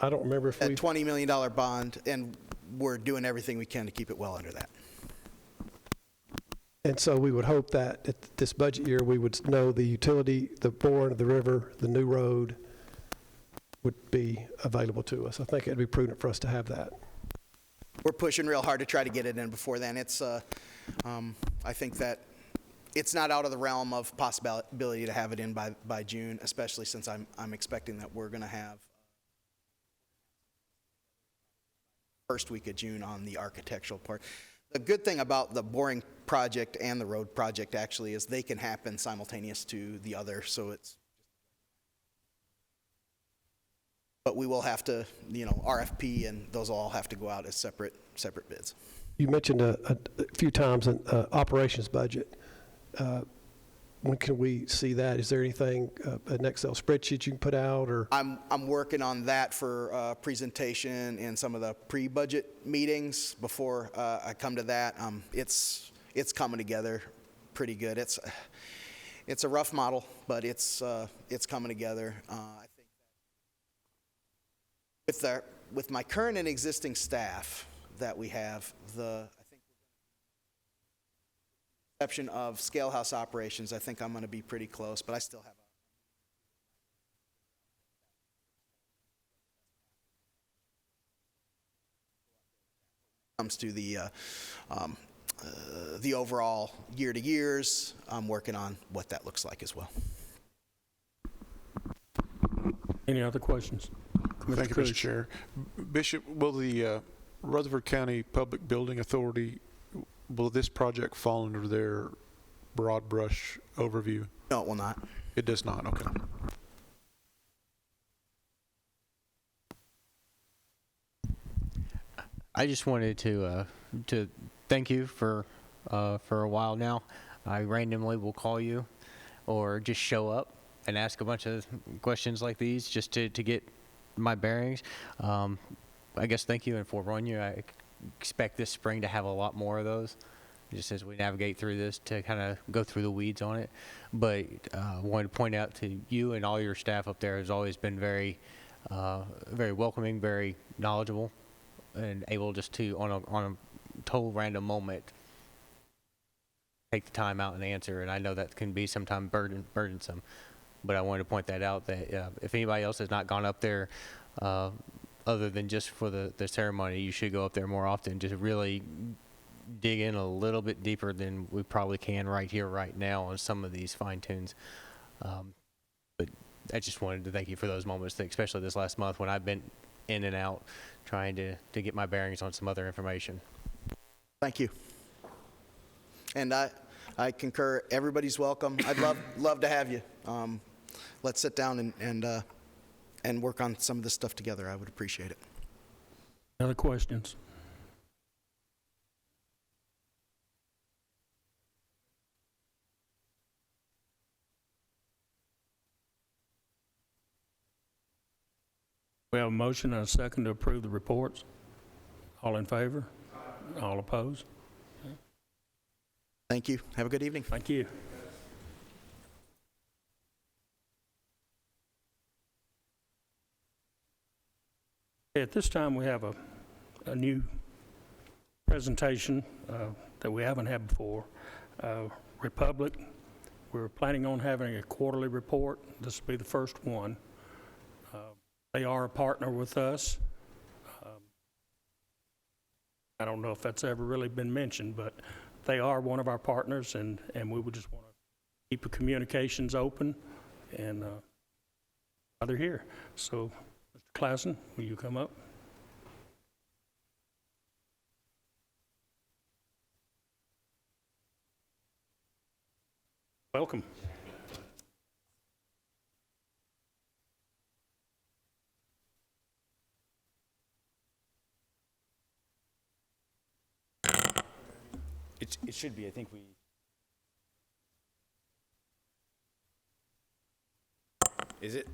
I don't remember if a $20 million bond, and we're doing everything we can to keep it well under that. And so we would hope that at this budget year, we would know the utility, the bore under the river, the new road would be available to us. I think it'd be prudent for us to have that. We're pushing real hard to try to get it in before then. It's, I think that it's not out of the realm of possibility to have it in by June, especially since I'm expecting that we're going to have first week of June on the architectural part. The good thing about the boring project and the road project actually is they can happen simultaneous to the other, so it's. But we will have to, RFP, and those all have to go out as separate bids. You mentioned a few times an operations budget. When can we see that? Is there anything, an Excel spreadsheet you can put out, or? I'm working on that for presentation in some of the pre-budget meetings before I come to that. It's coming together pretty good. It's a rough model, but it's coming together. I think with my current and existing staff that we have, I think exception of scale house operations, I think I'm going to be pretty close, but I still have comes to the overall year to years. I'm working on what that looks like as well. Any other questions? Thank you, Mr. Chair. Bishop, will the Rutherford County Public Building Authority, will this project fall under their broad brush overview? No, it will not. It does not, okay. I just wanted to thank you for a while now. I randomly will call you or just show up and ask a bunch of questions like these just to get my bearings. I guess thank you and forewarn you. I expect this spring to have a lot more of those, just as we navigate through this to kind of go through the weeds on it. But I wanted to point out to you and all your staff up there has always been very welcoming, very knowledgeable, and able just to, on a total random moment, take the time out and answer. And I know that can be sometimes burdensome. But I wanted to point that out, that if anybody else has not gone up there, other than just for the ceremony, you should go up there more often, just really dig in a little bit deeper than we probably can right here, right now on some of these fine tunes. But I just wanted to thank you for those moments, especially this last month when I've been in and out trying to get my bearings on some other information. Thank you. And I concur. Everybody's welcome. I'd love to have you. Let's sit down and work on some of this stuff together. I would appreciate it. Other questions? We have a motion and a second to approve the reports. All in favor? All opposed? Thank you. Have a good evening. Thank you. At this time, we have a new presentation that we haven't had before. Republic, we're planning on having a quarterly report. This will be the first one. They are a partner with us. I don't know if that's ever really been mentioned, but they are one of our partners, and we would just want to keep the communications open, and while they're here. So, Mr. Klassen, will you come up? Welcome. It should be. I think we. Is it?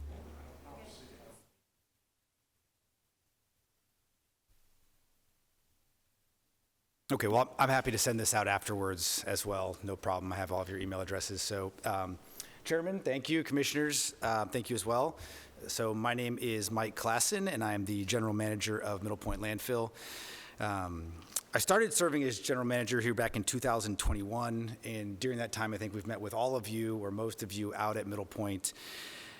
Okay, well, I'm happy to send this out afterwards as well. No problem. I have all of your email addresses. So, Chairman, thank you. Commissioners, thank you as well. So my name is Mike Klassen, and I am the General Manager of Middle Point Landfill. I started serving as general manager here back in 2021, and during that time, I think we've met with all of you or most of you out at Middle Point.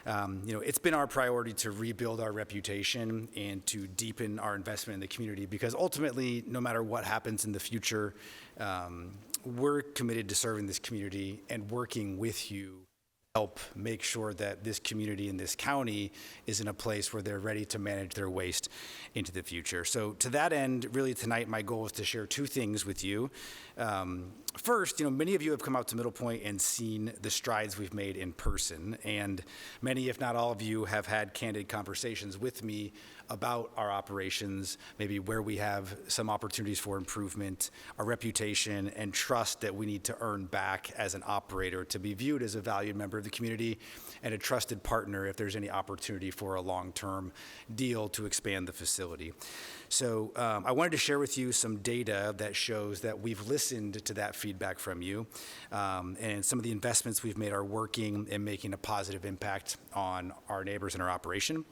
It's been our priority to rebuild our reputation and to deepen our investment in the community, because ultimately, no matter what happens in the future, we're committed to serving this community and working with you help make sure that this community and this county is in a place where they're ready to manage their waste into the future. So to that end, really tonight, my goal is to share two things with you. First, many of you have come out to Middle Point and seen the strides we've made in person, and many, if not all of you, have had candid conversations with me about our operations, maybe where we have some opportunities for improvement, our reputation, and trust that we need to earn back as an operator to be viewed as a valued member of the community and a trusted partner if there's any opportunity for a long-term deal to expand the facility. So I wanted to share with you some data that shows that we've listened to that feedback from you, and some of the investments we've made are working and making a positive impact on our neighbors and our operation.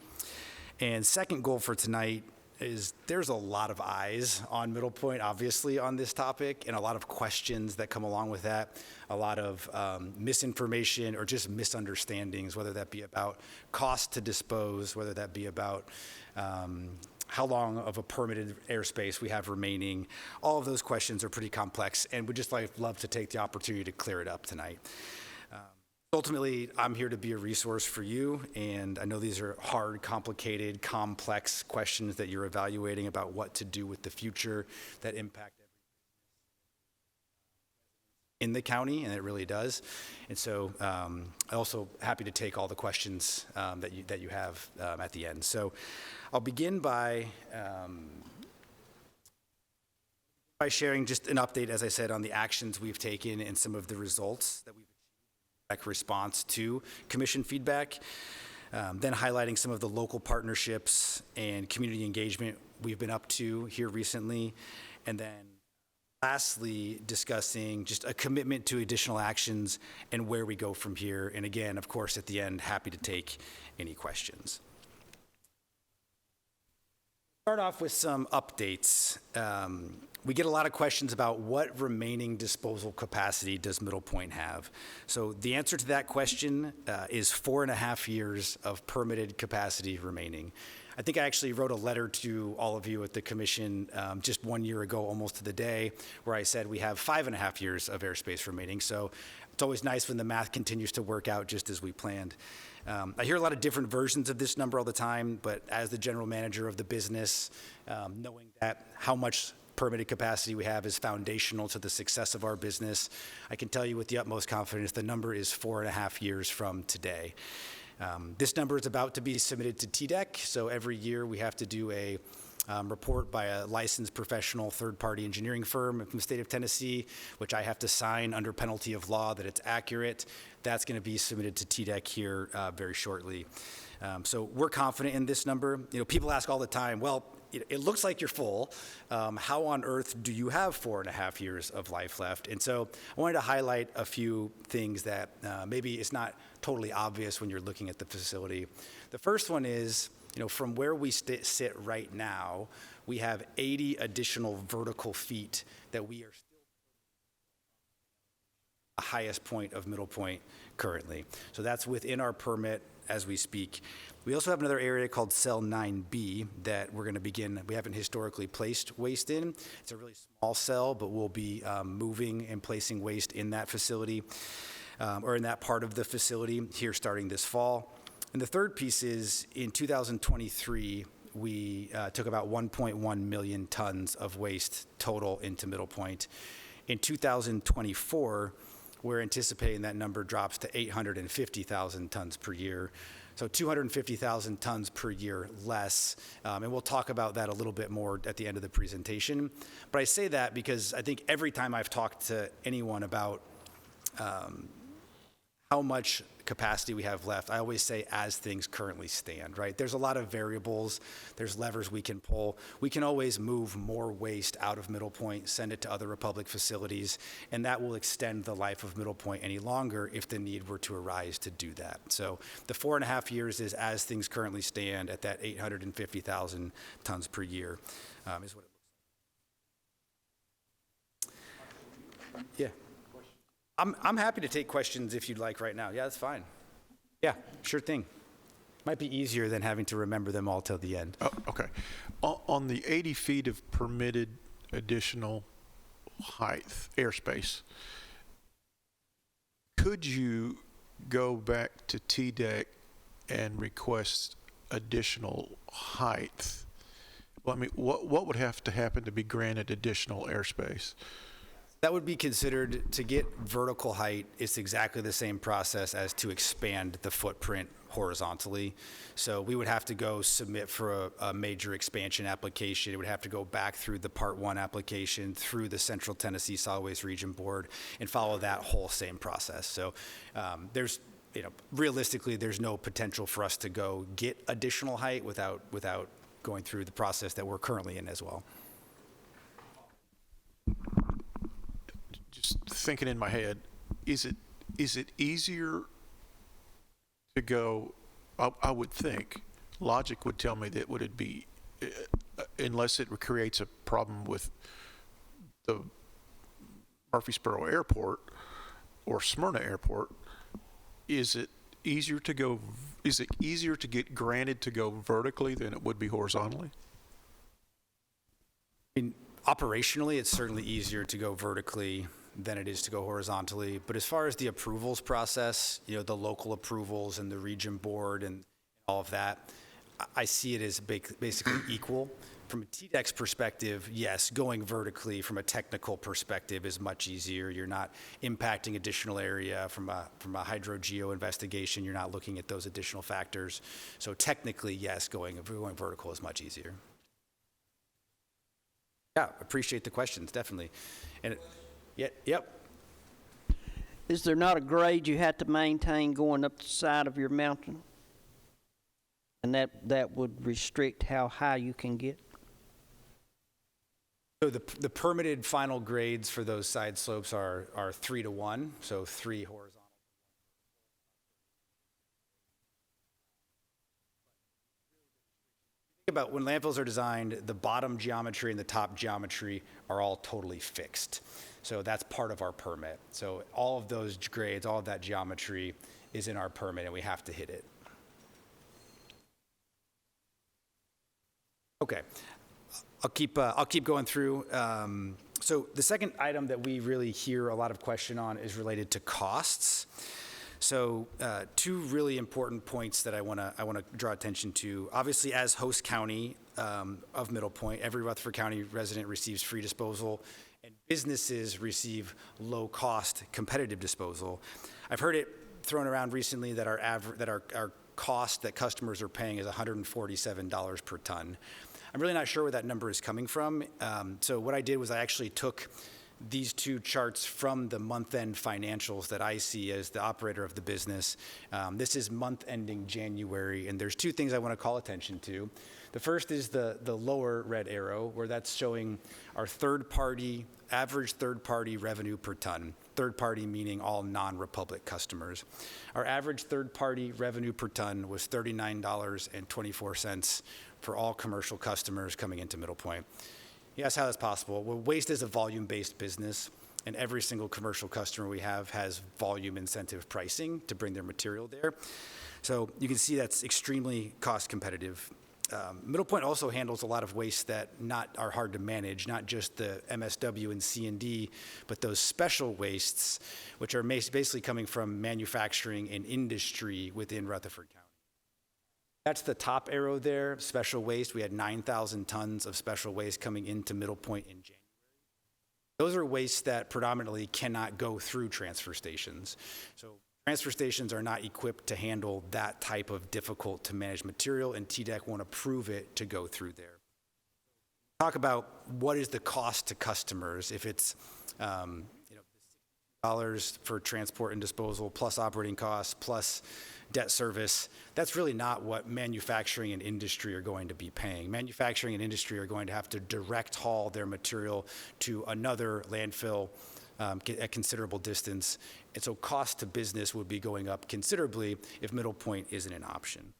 And second goal for tonight is there's a lot of eyes on Middle Point, obviously, on this topic, and a lot of questions that come along with that, a lot of misinformation or just misunderstandings, whether that be about cost to dispose, whether that be about how long of a permitted airspace we have remaining. All of those questions are pretty complex, and we'd just love to take the opportunity to clear it up tonight. Ultimately, I'm here to be a resource for you, and I know these are hard, complicated, complex questions that you're evaluating about what to do with the future that impact in the county, and it really does. And so I'm also happy to take all the questions that you have at the end. So I'll begin by sharing just an update, as I said, on the actions we've taken and some of the results that we've response to commission feedback, then highlighting some of the local partnerships and community engagement we've been up to here recently, and then lastly discussing just a commitment to additional actions and where we go from here. And again, of course, at the end, happy to take any questions. Start off with some updates. We get a lot of questions about what remaining disposal capacity does Middle Point have. So the answer to that question is 4.5 years of permitted capacity remaining. I think I actually wrote a letter to all of you at the commission just 1 year ago, almost to the day, where I said we have 5.5 years of airspace remaining. So it's always nice when the math continues to work out just as we planned. I hear a lot of different versions of this number all the time, but as the general manager of the business, knowing that how much permitted capacity we have is foundational to the success of our business. I can tell you with the utmost confidence the number is 4.5 years from today. This number is about to be submitted to TDEC, so every year we have to do a report by a licensed professional third-party engineering firm from the state of Tennessee, which I have to sign under penalty of law that it's accurate. That's going to be submitted to TDEC here very shortly. So we're confident in this number. You know, people ask all the time, well, it looks like you're full. How on earth do you have 4.5 years of life left? And so I wanted to highlight a few things that maybe it's not totally obvious when you're looking at the facility. The first one is, you know, from where we sit right now, we have 80 additional vertical feet that we are still the highest point of Middle Point currently. So that's within our permit as we speak. We also have another area called Cell 9B that we're going to begin. We haven't historically placed waste in. It's a really small cell, but we'll be moving and placing waste in that facility or in that part of the facility here starting this fall. And the third piece is in 2023, we took about 1.1 million tons of waste total into Middle Point. In 2024, we're anticipating that number drops to 850,000 tons per year. So 250,000 tons per year less. And we'll talk about that a little bit more at the end of the presentation. But I say that because I think every time I've talked to anyone about how much capacity we have left, I always say as things currently stand, right? There's a lot of variables. There's levers we can pull. We can always move more waste out of Middle Point, send it to other Republic facilities, and that will extend the life of Middle Point any longer if the need were to arise to do that. So the 4.5 years is as things currently stand at that 850,000 tons per year is what it looks like. Yeah. I'm happy to take questions if you'd like right now. Yeah, that's fine. Yeah, sure thing. Might be easier than having to remember them all till the end. Oh, okay. On the 80 feet of permitted additional height, airspace, could you go back to TDEC and request additional height? Well, I mean, what would have to happen to be granted additional airspace? That would be considered, to get vertical height, it's exactly the same process as to expand the footprint horizontally. So we would have to go submit for a major expansion application. It would have to go back through the Part 1 application, through the Central Tennessee Solid Waste Region Board, and follow that whole same process. So there's, you know, realistically, there's no potential for us to go get additional height without going through the process that we're currently in as well. Just thinking in my head, is it easier to go? I would think logic would tell me that would it be, unless it creates a problem with the Murfreesboro Airport or Smyrna Airport, is it easier to go? Is it easier to get granted to go vertically than it would be horizontally? I mean, operationally, it's certainly easier to go vertically than it is to go horizontally. But as far as the approvals process, you know, the local approvals and the region board and all of that, I see it as basically equal. From a TDEC's perspective, yes, going vertically from a technical perspective is much easier. You're not impacting additional area from a hydrogeo investigation. You're not looking at those additional factors. So technically, yes, going vertical is much easier. Yeah, appreciate the questions, definitely. And yep. Is there not a grade you have to maintain going up the side of your mountain? And that would restrict how high you can get? So the permitted final grades for those side slopes are 3-to-1, so 3 horizontal. About when landfills are designed, the bottom geometry and the top geometry are all totally fixed. So that's part of our permit. So all of those grades, all of that geometry is in our permit and we have to hit it. Okay, I'll keep going through. So the second item that we really hear a lot of question on is related to costs. So two really important points that I want to draw attention to. Obviously, as host county, of Middle Point. Every Rutherford County resident receives free disposal, and businesses receive low-cost competitive disposal. I've heard it thrown around recently that our cost that customers are paying is $147 per ton. I'm really not sure where that number is coming from. So what I did was I actually took these two charts from the month-end financials that I see as the operator of the business. This is month-ending January, and there's two things I want to call attention to. The first is the lower red arrow, where that's showing our average third-party revenue per ton. Third-party meaning all non-Republic customers. Our average third-party revenue per ton was $39.24 for all commercial customers coming into Middle Point. Yes, how that's possible? Well, waste is a volume-based business, and every single commercial customer we have has volume incentive pricing to bring their material there. So you can see that's extremely cost competitive. Middle Point also handles a lot of waste that are hard to manage, not just the MSW and C&D, but those special wastes, which are basically coming from manufacturing and industry within Rutherford County. That's the top arrow there, special waste. We had 9,000 tons of special waste coming into Middle Point in January. Those are wastes that predominantly cannot go through transfer stations. So transfer stations are not equipped to handle that type of difficult to manage material, and TDEC won't approve it to go through there. Talk about what is the cost to customers if it's $60 for transport and disposal plus operating costs plus debt service. That's really not what manufacturing and industry are going to be paying. Manufacturing and industry are going to have to direct haul their material to another landfill at considerable distance. And so cost to business would be going up considerably if Middle Point isn't an option.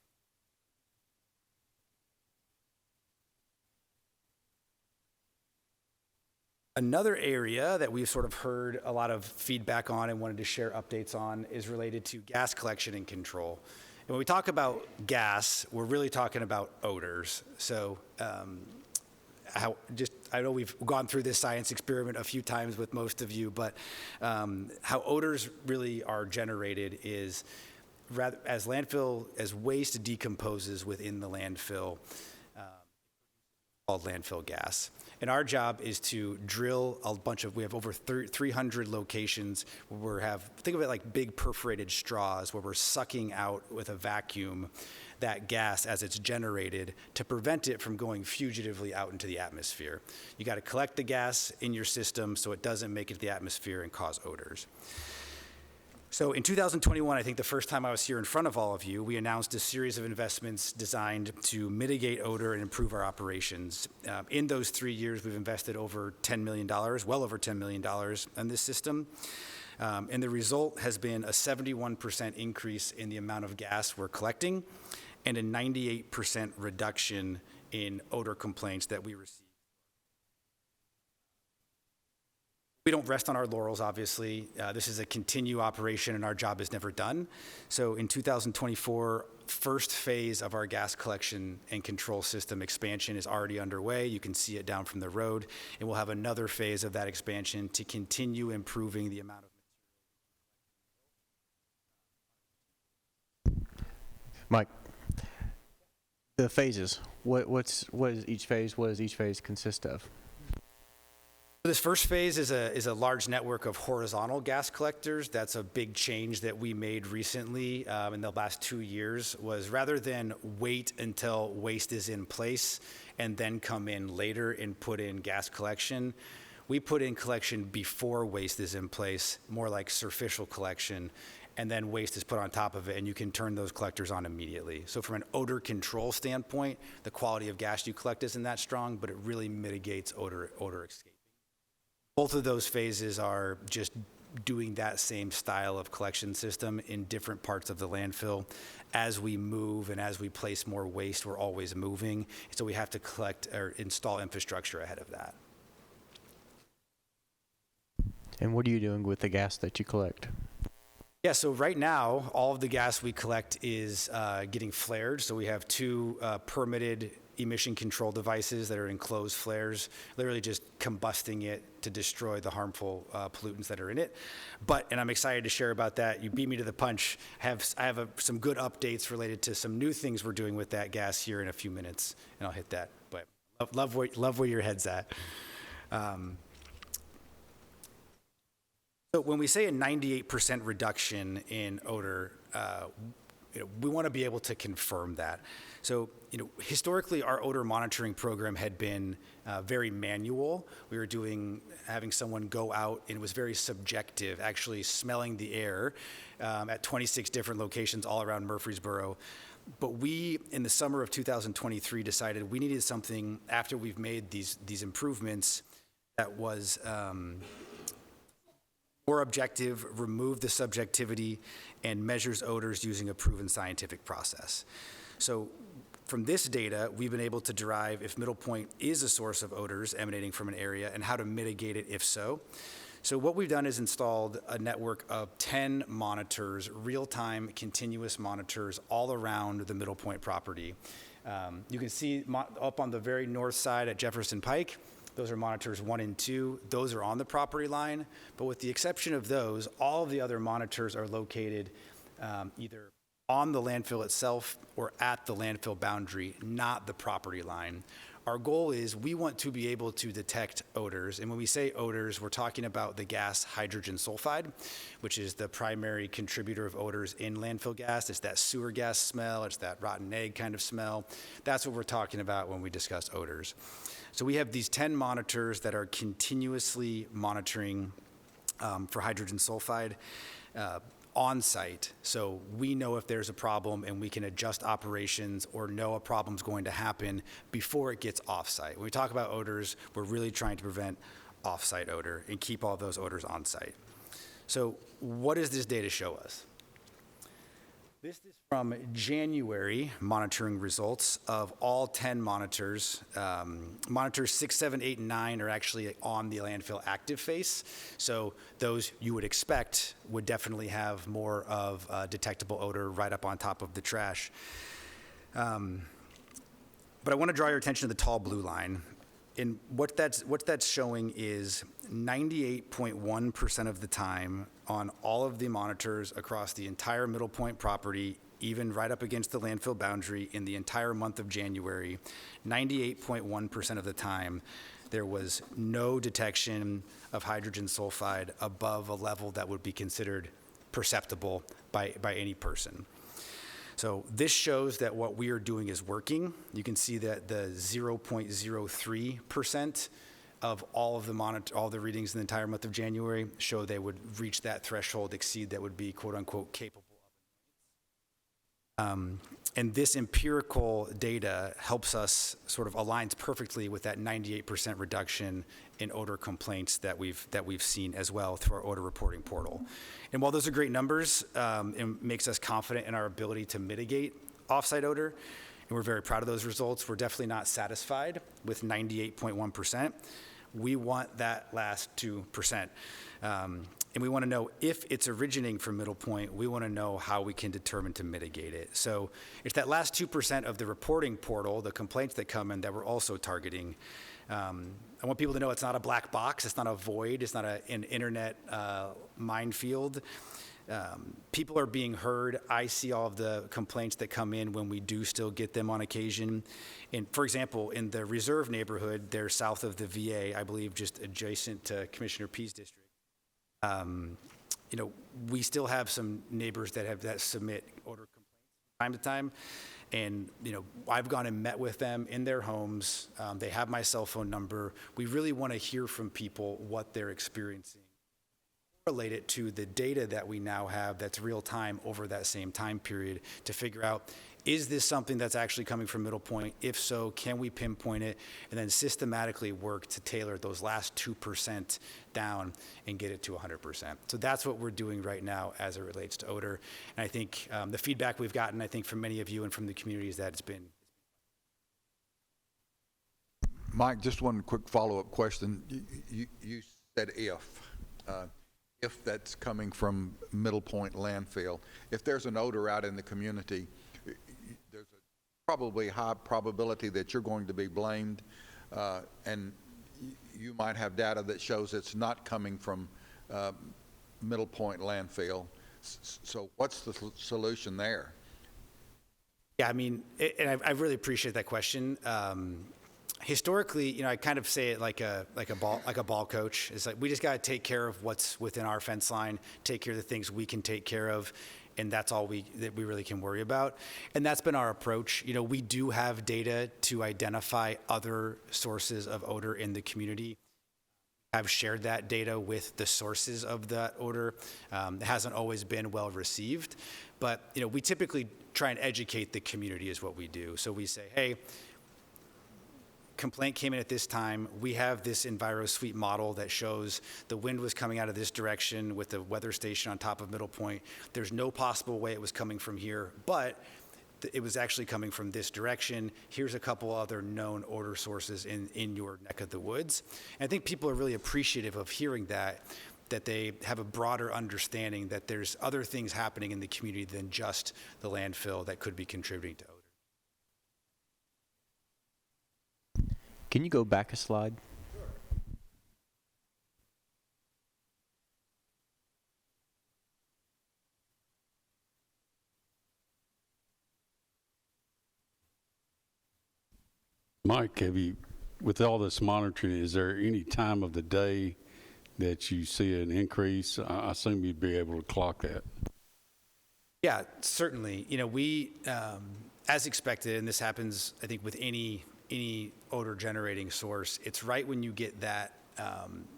Another area that we've sort of heard a lot of feedback on and wanted to share updates on is related to gas collection and control. And when we talk about gas, we're really talking about odors. So I know we've gone through this science experiment a few times with most of you, but how odors really are generated is as waste decomposes within the landfill, called landfill gas. And our job is to drill we have over 300 locations where think of it like big perforated straws where we're sucking out with a vacuum that gas as it's generated to prevent it from going fugitively out into the atmosphere. You got to collect the gas in your system so it doesn't make it to the atmosphere and cause odors. So in 2021, I think the first time I was here in front of all of you, we announced a series of investments designed to mitigate odor and improve our operations. In those 3 years, we've invested over $10 million, well over $10 million in this system. And the result has been a 71% increase in the amount of gas we're collecting and a 98% reduction in odor complaints that we receive. We don't rest on our laurels, obviously. This is a continued operation and our job is never done. So in 2024, first phase of our gas collection and control system expansion is already underway. You can see it down from the road. And we'll have another phase of that expansion to continue improving the amount of material. Mike, the phases, what is each phase? What does each phase consist of? This first phase is a large network of horizontal gas collectors. That's a big change that we made recently in the last 2 years, was rather than wait until waste is in place and then come in later and put in gas collection, we put in collection before waste is in place, more like surficial collection, and then waste is put on top of it, and you can turn those collectors on immediately. So from an odor control standpoint, the quality of gas you collect isn't that strong, but it really mitigates odor escape. Both of those phases are just doing that same style of collection system in different parts of the landfill. As we move and as we place more waste, we're always moving. So we have to collect or install infrastructure ahead of that. And what are you doing with the gas that you collect? Yeah, so right now, all of the gas we collect is getting flared. So we have 2 permitted emission control devices that are enclosed flares, literally just combusting it to destroy the harmful pollutants that are in it. And I'm excited to share about that. You beat me to the punch. I have some good updates related to some new things we're doing with that gas here in a few minutes, and I'll hit that. But love where your head's at. So when we say a 98% reduction in odor, we want to be able to confirm that. So, historically, our odor monitoring program had been very manual. We were having someone go out, and it was very subjective, actually smelling the air at 26 different locations all around Murfreesboro. But we, in the summer of 2023, decided we needed something after we've made these improvements that was more objective, remove the subjectivity, and measures odors using a proven scientific process. So from this data, we've been able to derive if Middle Point is a source of odors emanating from an area and how to mitigate it if so. So what we've done is installed a network of 10 monitors, real-time continuous monitors all around the Middle Point property. You can see up on the very north side at Jefferson Pike, those are monitors 1 and 2. Those are on the property line, but with the exception of those, all of the other monitors are located either on the landfill itself or at the landfill boundary, not the property line. Our goal is we want to be able to detect odors, and when we say odors, we're talking about the gas hydrogen sulfide, which is the primary contributor of odors in landfill gas. It's that sewer gas smell, it's that rotten egg kind of smell. That's what we're talking about when we discuss odors. So we have these 10 monitors that are continuously monitoring for hydrogen sulfide on site. So we know if there's a problem and we can adjust operations or know a problem's going to happen before it gets off site. When we talk about odors, we're really trying to prevent off-site odor and keep all those odors on site. So what does this data show us? This is from January monitoring results of all 10 monitors. Monitors 6, 7, 8, and 9 are actually on the landfill active face. So those you would expect would definitely have more of detectable odor right up on top of the trash. But I want to draw your attention to the tall blue line. And what that's showing is 98.1% of the time on all of the monitors across the entire Middle Point property, even right up against the landfill boundary in the entire month of January, 98.1% of the time, there was no detection of hydrogen sulfide above a level that would be considered perceptible by any person. So this shows that what we are doing is working. You can see that the 0.03% of all the readings in the entire month of January show they would reach that threshold, exceed that would be quote unquote capable of. And this empirical data helps us sort of aligns perfectly with that 98% reduction in odor complaints that we've seen as well through our odor reporting portal. And while those are great numbers, it makes us confident in our ability to mitigate off-site odor, and we're very proud of those results. We're definitely not satisfied with 98.1%. We want that last 2%. And we want to know if it's originating from Middle Point, we want to know how we can determine to mitigate it. So it's that last 2% of the reporting portal, the complaints that come in, that we're also targeting. I want people to know it's not a black box, it's not a void, it's not an internet minefield. People are being heard. I see all of the complaints that come in when we do still get them on occasion. And for example, in the Reserve neighborhood, they're south of the VA, I believe just adjacent to Commissioner P's district. We still have some neighbors that submit odor complaints from time to time. And, I've gone and met with them in their homes. They have my cell phone number. We really want to hear from people what they're experiencing. Relate it to the data that we now have that's real time over that same time period to figure out, is this something that's actually coming from Middle Point? If so, can we pinpoint it and then systematically work to tailor those last 2% down and get it to 100%? So that's what we're doing right now as it relates to odor. And I think the feedback we've gotten, I think from many of you and from the community is that it's been. Mike, just one quick follow-up question. You said if that's coming from Middle Point landfill, if there's an odor out in the community, there's probably high probability that you're going to be blamed, and you might have data that shows it's not coming from Middle Point landfill. So what's the solution there? Yeah, I mean, and I really appreciate that question. Historically, you know, I kind of say it like a ball coach. It's like we just got to take care of what's within our fence line, take care of the things we can take care of, and that's all that we really can worry about. And that's been our approach. You know, we do have data to identify other sources of odor in the community. I've shared that data with the sources of that odor. It hasn't always been well received, but you know, we typically try and educate the community is what we do. So we say, hey, complaint came in at this time. We have this EnviroSuite model that shows the wind was coming out of this direction with the weather station on top of Middle Point. There's no possible way it was coming from here, but it was actually coming from this direction. Here's a couple other known odor sources in your neck of the woods. And I think people are really appreciative of hearing that they have a broader understanding that there's other things happening in the community than just the landfill that could be contributing to odor. Can you go back a slide? Mike, with all this monitoring, is there any time of the day that you see an increase? I assume you'd be able to clock that. Yeah, certainly. You know, we, as expected, and this happens, I think, with any odor generating source, it's right when you get that,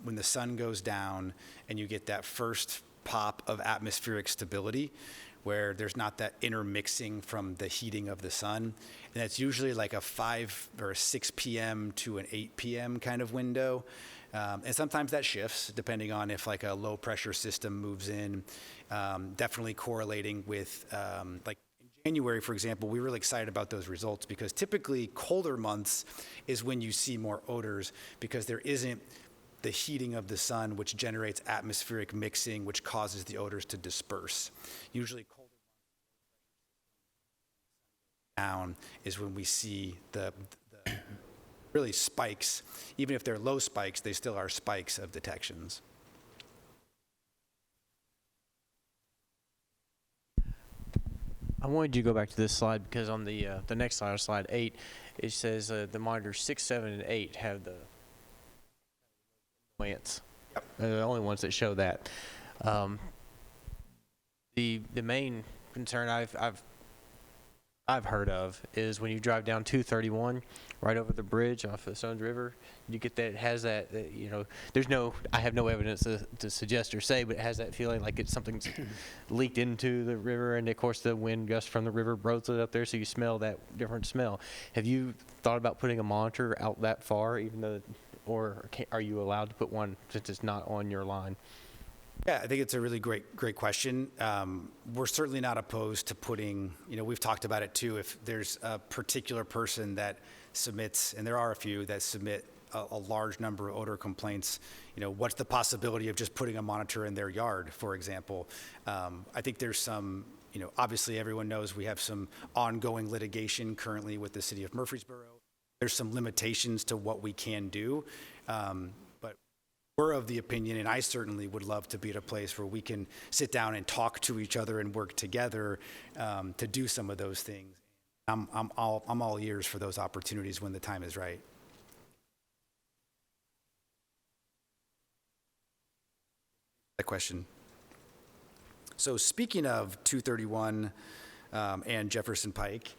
when the sun goes down and you get that first pop of atmospheric stability, where there's not that intermixing from the heating of the sun. And that's usually like a 5 or a 6 p.m. to an 8 p.m. kind of window. And sometimes that shifts depending on if like a low pressure system moves in, definitely correlating with like in January, for example, we were really excited about those results because typically colder months is when you see more odors because there isn't the heating of the sun, which generates atmospheric mixing, which causes the odors to disperse. Usually colder down is when we see the really spikes. Even if they're low spikes, they still are spikes of detections. I wanted you to go back to this slide because on the next slide, slide 8, it says the monitors 6, 7, and 8 have the plants. Yep. They're the only ones that show that. The main concern I've heard of is when you drive down 231 right over the bridge off the Stones River, you get that, it has that, you know, I have no evidence to suggest or say, but it has that feeling like it's something's leaked into the river, and of course the wind gust from the river blows it up there, so you smell that different smell. Have you thought about putting a monitor out that far, even though, or are you allowed to put one since it's not on your line? Yeah, I think it's a really great question. We're certainly not opposed to putting, you know, we've talked about it too, if there's a particular person that submits, and there are a few that submit a large number of odor complaints, you know, what's the possibility of just putting a monitor in their yard, for example? I think there's some, you know, obviously everyone knows we have some ongoing litigation currently with the city of Murfreesboro. There's some limitations to what we can do. But we're of the opinion, and I certainly would love to be at a place where we can sit down and talk to each other and work together to do some of those things. I'm all ears for those opportunities when the time is right. That question. So speaking of 231 and Jefferson Pike,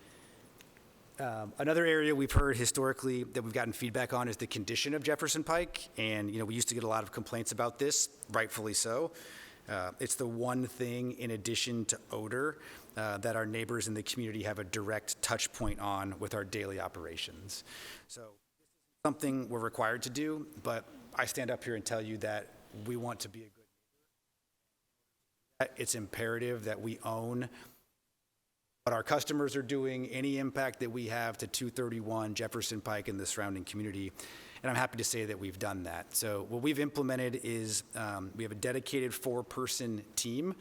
another area we've heard historically that we've gotten feedback on is the condition of Jefferson Pike. And, you know, we used to get a lot of complaints about this, rightfully so. It's the one thing in addition to odor that our neighbors in the community have a direct touch point on with our daily operations. So something we're required to do, but I stand up here and tell you that we want to be a good neighbor. It's imperative that we own what our customers are doing, any impact that we have to 231, Jefferson Pike, and the surrounding community. And I'm happy to say that we've done that. So what we've implemented is we have a dedicated 4-person team.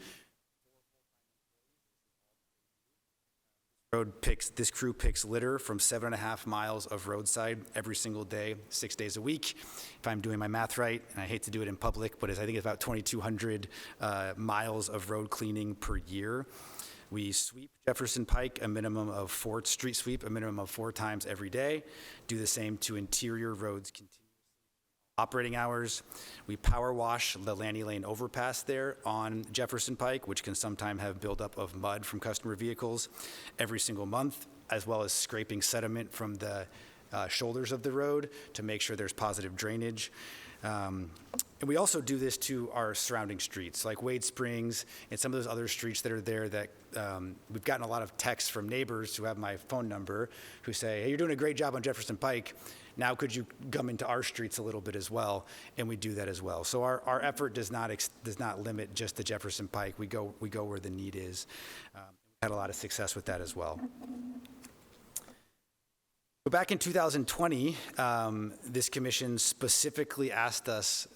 This crew picks litter from 7.5 miles of roadside every single day, 6 days a week. If I'm doing my math right, and I hate to do it in public, but I think it's about 2,200 miles of road cleaning per year. We sweep Jefferson Pike a minimum of 4, street sweep a minimum of 4 times every day. Do the same to interior roads continuously. Operating hours, we power wash the Lanny Lane overpass there on Jefferson Pike, which can sometimes have buildup of mud from customer vehicles every single month, as well as scraping sediment from the shoulders of the road to make sure there's positive drainage. And we also do this to our surrounding streets, like Wade Springs and some of those other streets that are there that we've gotten a lot of texts from neighbors who have my phone number who say, hey, you're doing a great job on Jefferson Pike. Now could you come into our streets a little bit as well? And we do that as well. So our effort does not limit just the Jefferson Pike. We go where the need is. We've had a lot of success with that as well. So back in 2020, this commission specifically asked us,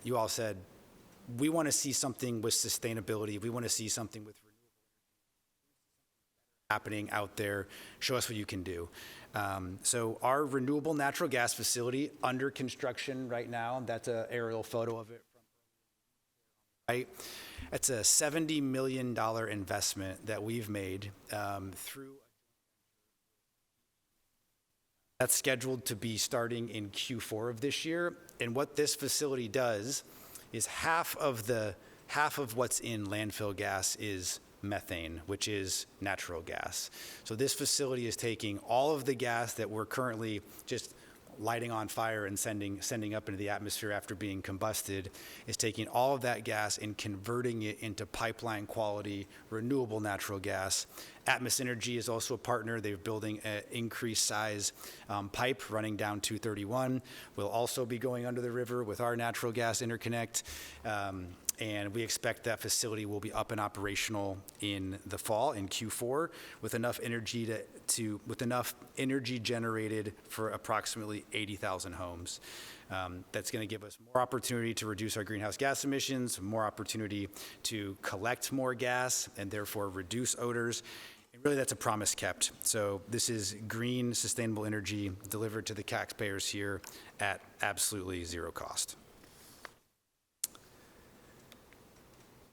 you all said, we want to see something with sustainability. We want to see something with happening out there. Show us what you can do. So our renewable natural gas facility under construction right now, that's an aerial photo of it. Right? It's a $70 million investment that we've made through. That's scheduled to be starting in Q4 of this year. And what this facility does is half of what's in landfill gas is methane, which is natural gas. So this facility is taking all of the gas that we're currently just lighting on fire and sending up into the atmosphere after being combusted, is taking all of that gas and converting it into pipeline quality renewable natural gas. Atmos Energy is also a partner. They're building an increased size pipe running down 231. We'll also be going under the river with our natural gas interconnect. And we expect that facility will be up and operational in the fall, in Q4, with enough energy with enough energy generated for approximately 80,000 homes. That's going to give us more opportunity to reduce our greenhouse gas emissions, more opportunity to collect more gas, and therefore reduce odors. And really, that's a promise kept. So this is green, sustainable energy delivered to the taxpayers here at absolutely zero cost.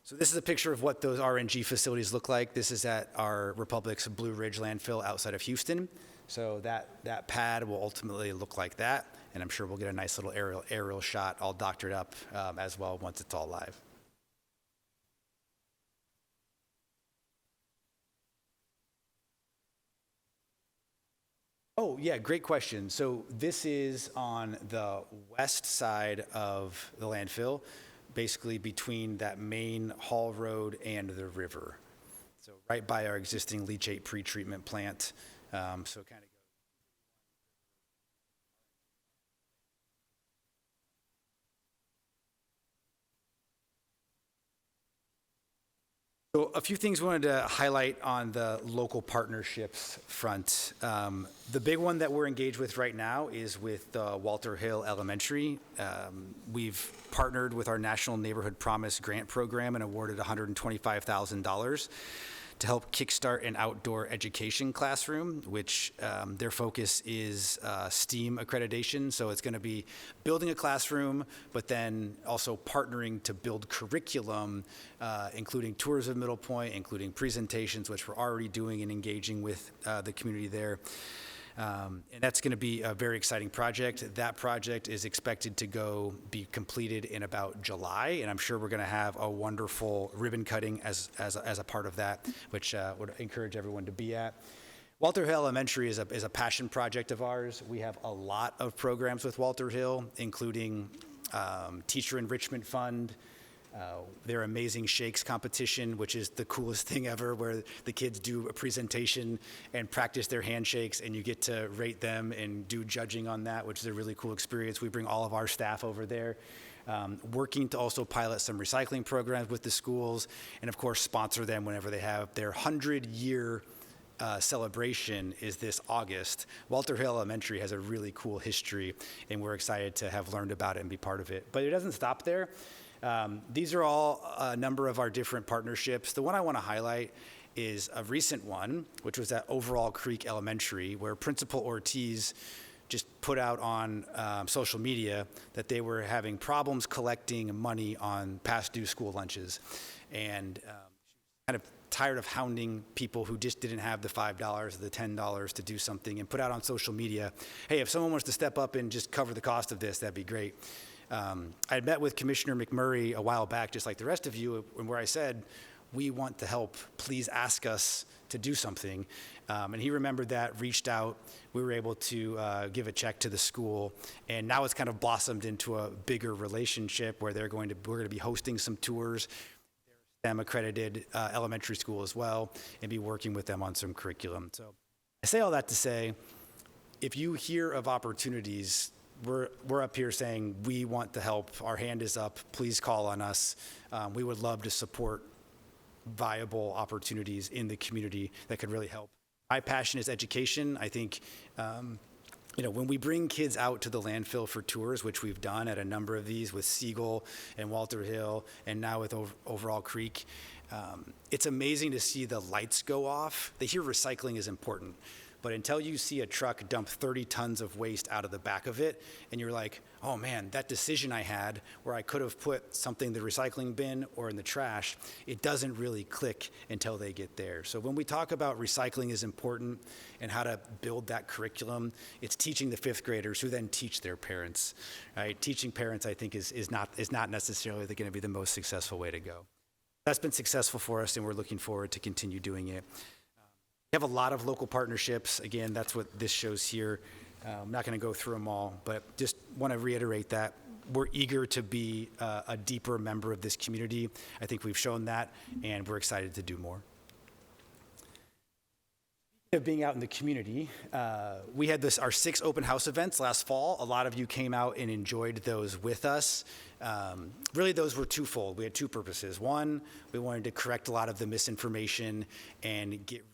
So this is a picture of what those RNG facilities look like. This is at our Republic's Blue Ridge landfill outside of Houston. So that pad will ultimately look like that, and I'm sure we'll get a nice little aerial shot all doctored up as well once it's all live. Oh, yeah, great question. So this is on the west side of the landfill, basically between that main haul road and the river. So right by our existing leachate pretreatment plant. So kind of So a few things we wanted to highlight on the local partnerships front. The big one that we're engaged with right now is with Walter Hill Elementary. We've partnered with our National Neighborhood Promise Grant Program and awarded $125,000 to help kickstart an outdoor education classroom, which their focus is STEAM accreditation. So it's going to be building a classroom, but then also partnering to build curriculum, including tours of Middle Point, including presentations, which we're already doing and engaging with the community there. And that's going to be a very exciting project. That project is expected to be completed in about July, and I'm sure we're going to have a wonderful ribbon cutting as a part of that, which would encourage everyone to be at. Walter Hill Elementary is a passion project of ours. We have a lot of programs with Walter Hill, including Teacher Enrichment Fund, their Amazing Shakes competition, which is the coolest thing ever, where the kids do a presentation and practice their handshakes, and you get to rate them and do judging on that, which is a really cool experience. We bring all of our staff over there. Working to also pilot some recycling programs with the schools, and of course sponsor them whenever they have their 100-year celebration is this August. Walter Hill Elementary has a really cool history, and we're excited to have learned about it and be part of it. But it doesn't stop there. These are all a number of our different partnerships. The one I want to highlight is a recent one, which was at Overall Creek Elementary, where Principal Ortiz just put out on social media that they were having problems collecting money on past due school lunches. And kind of tired of hounding people who just didn't have the $5 or the $10 to do something, and put out on social media, hey, if someone wants to step up and just cover the cost of this, that'd be great. I had met with Commissioner McMurray a while back, just like the rest of you, where I said, we want to help, please ask us to do something. And he remembered that, reached out. We were able to give a check to the school, and now it's kind of blossomed into a bigger relationship where we're going to be hosting some tours, STEM accredited elementary school as well, and be working with them on some curriculum. So I say all that to say, if you hear of opportunities, we're up here saying we want to help. Our hand is up. Please call on us. We would love to support viable opportunities in the community that could really help. My passion is education. I think, when we bring kids out to the landfill for tours, which we've done at a number of these with Siegel and Walter Hill, and now with Overall Creek, it's amazing to see the lights go off. They hear recycling is important, but until you see a truck dump 30 tons of waste out of the back of it, and you're like, oh man, that decision I had where I could have put something in the recycling bin or in the trash, it doesn't really click until they get there. So when we talk about recycling is important and how to build that curriculum, it's teaching the fifth graders who then teach their parents, right? Teaching parents, I think, is not necessarily going to be the most successful way to go. That's been successful for us, and we're looking forward to continue doing it. We have a lot of local partnerships. Again, that's what this shows here. I'm not going to go through them all, but just want to reiterate that we're eager to be a deeper member of this community. I think we've shown that, and we're excited to do more. Of being out in the community, we had our 6 open house events last fall. A lot of you came out and enjoyed those with us. Really, those were twofold. We had 2 purposes. One, we wanted to correct a lot of the misinformation and get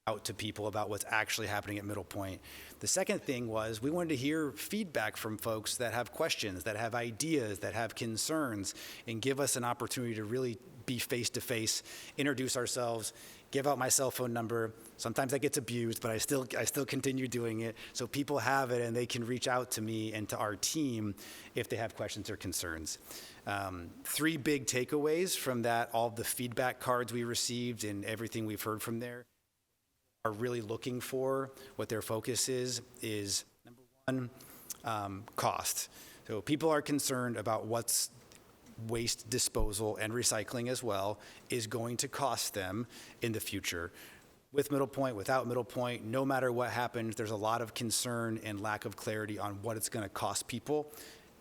out to people about what's actually happening at Middle Point. The second thing was we wanted to hear feedback from folks that have questions, that have ideas, that have concerns, and give us an opportunity to really be face-to-face, introduce ourselves, give out my cell phone number. Sometimes that gets abused, but I still continue doing it. So people have it, and they can reach out to me and to our team if they have questions or concerns. 3 big takeaways from that, all the feedback cards we received and everything we've heard from there are really looking for, what their focus is number 1, cost. So people are concerned about what's waste disposal and recycling as well is going to cost them in the future. With Middle Point, without Middle Point, no matter what happens, there's a lot of concern and lack of clarity on what it's going to cost people,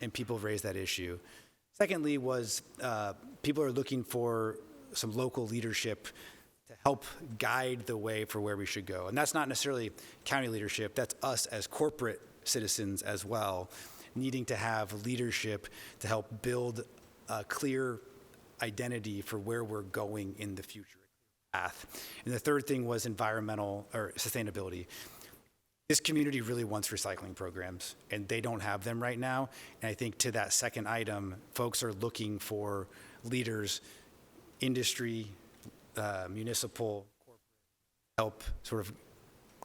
and people raise that issue. Secondly was people are looking for some local leadership to help guide the way for where we should go. And that's not necessarily county leadership, that's us as corporate citizens as well, needing to have leadership to help build a clear identity for where we're going in the future path. And the third thing was environmental or sustainability. This community really wants recycling programs, and they don't have them right now. And I think to that second item, folks are looking for leaders, industry, municipal, corporate, help sort of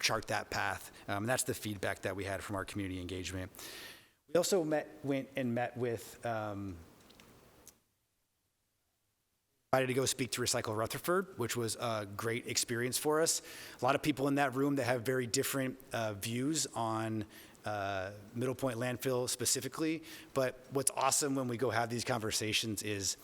chart that path. And that's the feedback that we had from our community engagement. We also went with, invited to go speak to Recycle Rutherford, which was a great experience for us. A lot of people in that room that have very different views on Middle Point landfill specifically, but what's awesome when we go have these conversations is,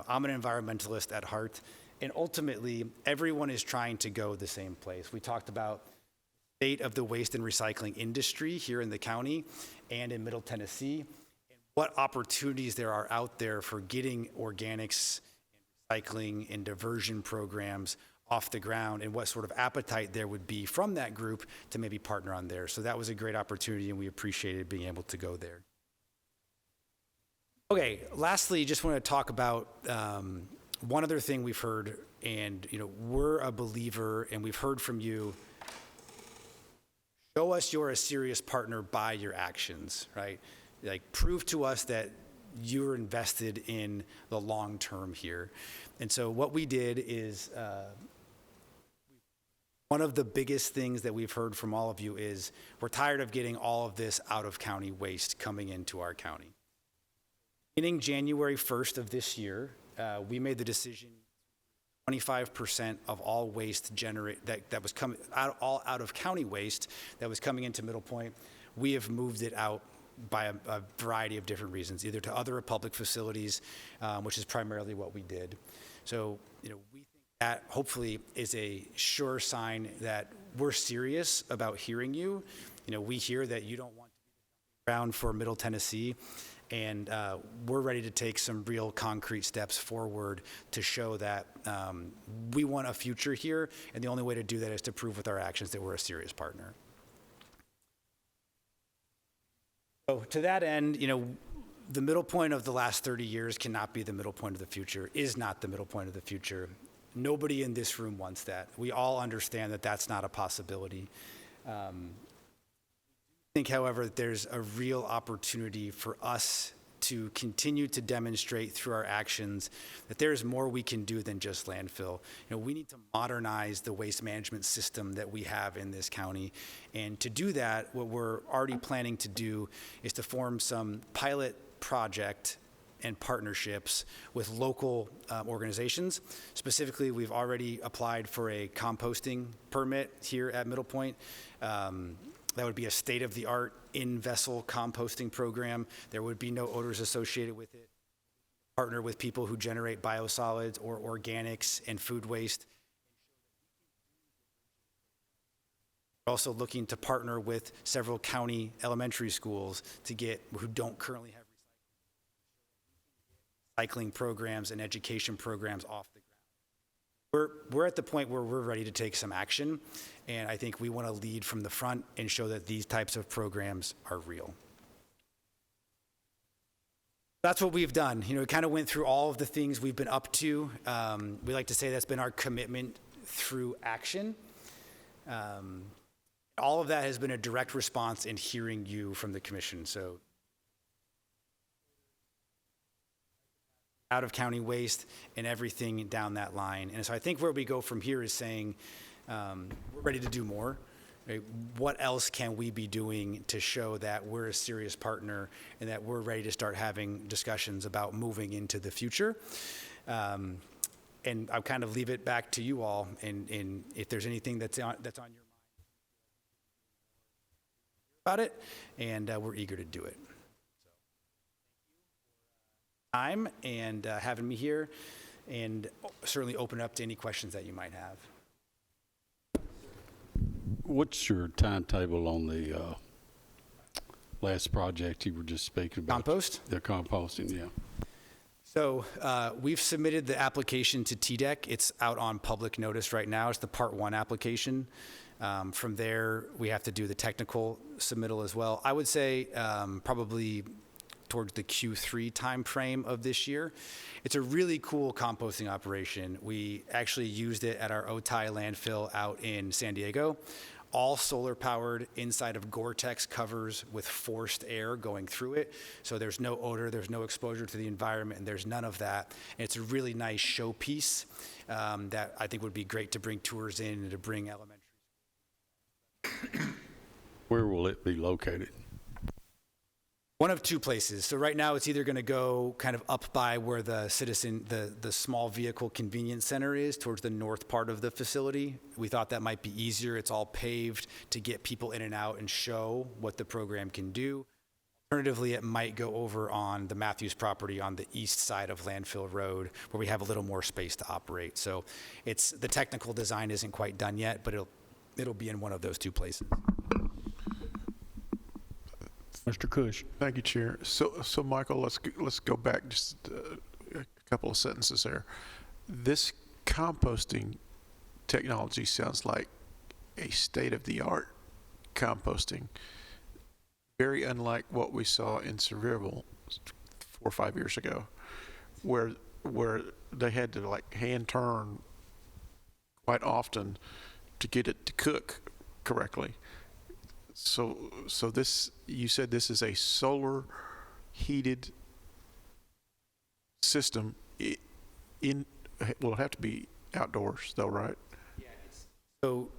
I'm an environmentalist at heart, and ultimately, everyone is trying to go the same place. We talked about the state of the waste and recycling industry here in the county and in Middle Tennessee, and what opportunities there are out there for getting organics and recycling and diversion programs off the ground, and what sort of appetite there would be from that group to maybe partner on there. So that was a great opportunity, and we appreciated being able to go there. Okay, lastly, just want to talk about one other thing we've heard, and we're a believer, and we've heard from you, show us you're a serious partner by your actions, right? Like, prove to us that you're invested in the long term here. And so what we did is One of the biggest things that we've heard from all of you is we're tired of getting all of this out-of-county waste coming into our county. Beginning January 1st of this year, we made the decision 25% of all waste that was coming out, all out-of-county waste that was coming into Middle Point, we have moved it out by a variety of different reasons, either to other public facilities, which is primarily what we did. So, we think that hopefully is a sure sign that we're serious about hearing you. We hear that you don't want to be around for Middle Tennessee, and we're ready to take some real concrete steps forward to show that we want a future here, and the only way to do that is to prove with our actions that we're a serious partner. So to that end, the Middle Point of the last 30 years cannot be the Middle Point of the future, is not the Middle Point of the future. Nobody in this room wants that. We all understand that that's not a possibility. I think, however, that there's a real opportunity for us to continue to demonstrate through our actions that there's more we can do than just landfill. We need to modernize the waste management system that we have in this county. And to do that, what we're already planning to do is to form some pilot project and partnerships with local organizations. Specifically, we've already applied for a composting permit here at Middle Point. That would be a state-of-the-art in-vessel composting program. There would be no odors associated with it. Partner with people who generate biosolids or organics and food waste. We're also looking to partner with several county elementary schools who don't currently have recycling programs and education programs off the ground. We're at the point where we're ready to take some action, and I think we want to lead from the front and show that these types of programs are real. That's what we've done. We kind of went through all of the things we've been up to. We like to say that's been our commitment through action. All of that has been a direct response in hearing you from the commission. So out-of-county waste and everything down that line. And so I think where we go from here is saying we're ready to do more. Right? What else can we be doing to show that we're a serious partner and that we're ready to start having discussions about moving into the future? And I'll kind of leave it back to you all, and if there's anything that's on your mind about it, and we're eager to do it. Time and having me here, and certainly open up to any questions that you might have. What's your timetable on the last project you were just speaking about? Compost? The composting, yeah. So we've submitted the application to TDEC. It's out on public notice right now. It's the Part 1 application. From there, we have to do the technical submittal as well. I would say probably towards the Q3 timeframe of this year. It's a really cool composting operation. We actually used it at our Otay landfill out in San Diego. All solar powered, inside of Gore-Tex covers with forced air going through it. So there's no odor, there's no exposure to the environment, and there's none of that. And it's a really nice showpiece that I think would be great to bring tours in and to bring elementary. Where will it be located? One of two places. So right now it's either going to go kind of up by where the small vehicle convenience center is, towards the north part of the facility. We thought that might be easier. It's all paved to get people in and out and show what the program can do. Alternatively, it might go over on the Matthews property on the east side of Landfill Road, where we have a little more space to operate. So the technical design isn't quite done yet, but it'll be in one of those two places. Mr. Cush. Thank you, Chair. So Michael, let's go back just a couple of sentences there. This composting technology sounds like a state-of-the-art composting, very unlike what we saw in Sevierville 4 or 5 years ago, where they had to hand turn quite often to get it to cook correctly. So this, you said this is a solar heated system. Will have to be outdoors though, right? Yeah. So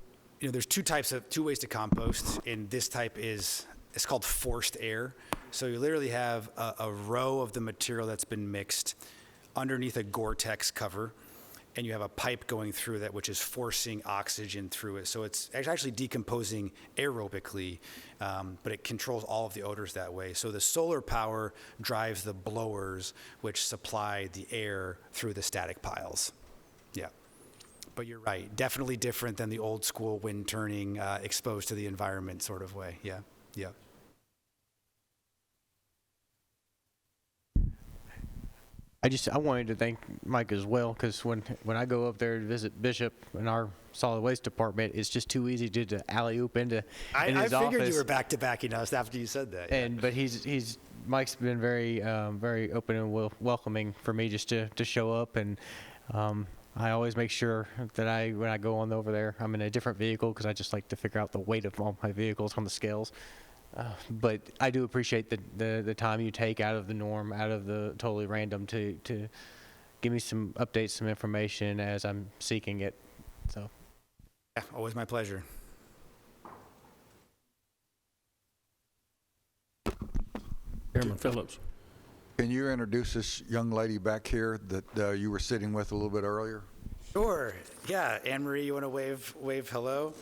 there's two ways to compost, and this type it's called forced air. So you literally have a row of the material that's been mixed underneath a Gore-Tex cover, and you have a pipe going through that which is forcing oxygen through it. So it's actually decomposing aerobically, but it controls all of the odors that way. So the solar power drives the blowers which supply the air through the static piles. Yeah. But you're right, definitely different than the old school wind turning, exposed to the environment sort of way. Yeah, yeah. I wanted to thank Mike as well, because when I go up there to visit Bishop in our solid waste department, it's just too easy to alley-oop into I his office. figured you were back-to-backing us after you said that. Yeah. But Mike's been very very open and welcoming for me just to show up, and I always make sure that when I go on over there, I'm in a different vehicle, because I just like to figure out the weight of all my vehicles on the scales. But I do appreciate the time you take out of the norm, out of the totally random, to give me some updates, some information as I'm seeking it. So, Yeah, always my pleasure. Chairman Phillips. Can you introduce this young lady back here that you were sitting with a little bit earlier? Sure. Yeah, Anne Marie, you want to wave hello?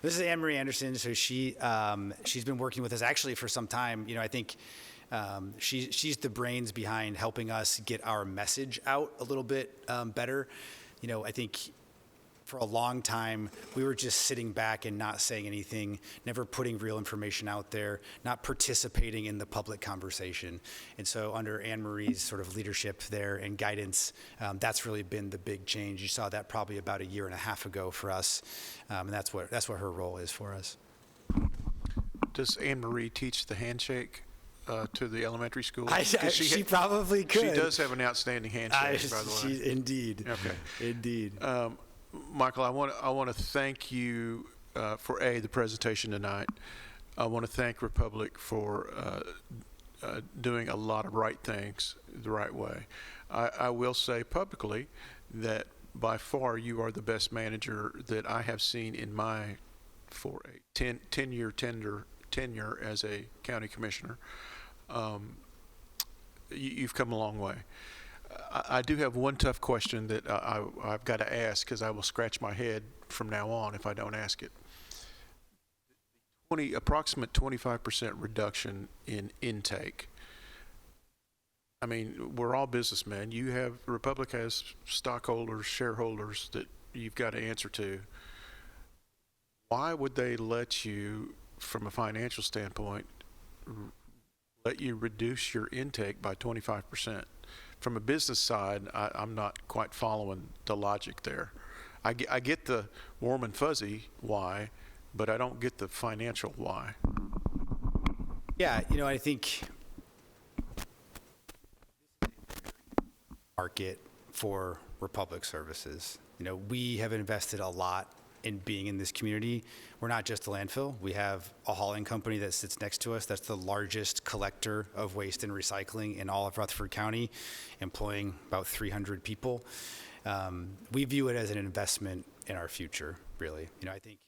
This is Anne Marie Anderson. So she's been working with us actually for some time. I think she's the brains behind helping us get our message out a little bit better. I think for a long time, we were just sitting back and not saying anything, never putting real information out there, not participating in the public conversation. And so under Anne Marie's sort of leadership there and guidance, that's really been the big change. You saw that probably about 1.5 years ago for us, and that's what her role is for us. Does Anne Marie teach the handshake to the elementary school? She probably could. She does have an outstanding handshake, by the way. Indeed. Okay. Indeed. Michael, I want to thank you for the presentation tonight. I want to thank Republic for doing a lot of right things the right way. I will say publicly that by far you are the best manager that I have seen in my 10-year tenure as a county commissioner. You've come a long way. I do have one tough question that I've got to ask, because I will scratch my head from now on if I don't ask it. Approximate 25% reduction in intake. I mean, we're all businessmen. Republic has stockholders, shareholders that you've got to answer to. Why would they let you, from a financial standpoint, let you reduce your intake by 25%? From a business side, I'm not quite following the logic there. I get the warm and fuzzy why, but I don't get the financial why. Yeah, I think market for Republic services. We have invested a lot in being in this community. We're not just a landfill. We have a hauling company that sits next to us. That's the largest collector of waste and recycling in all of Rutherford County, employing about 300 people. We view it as an investment in our future, really. I think,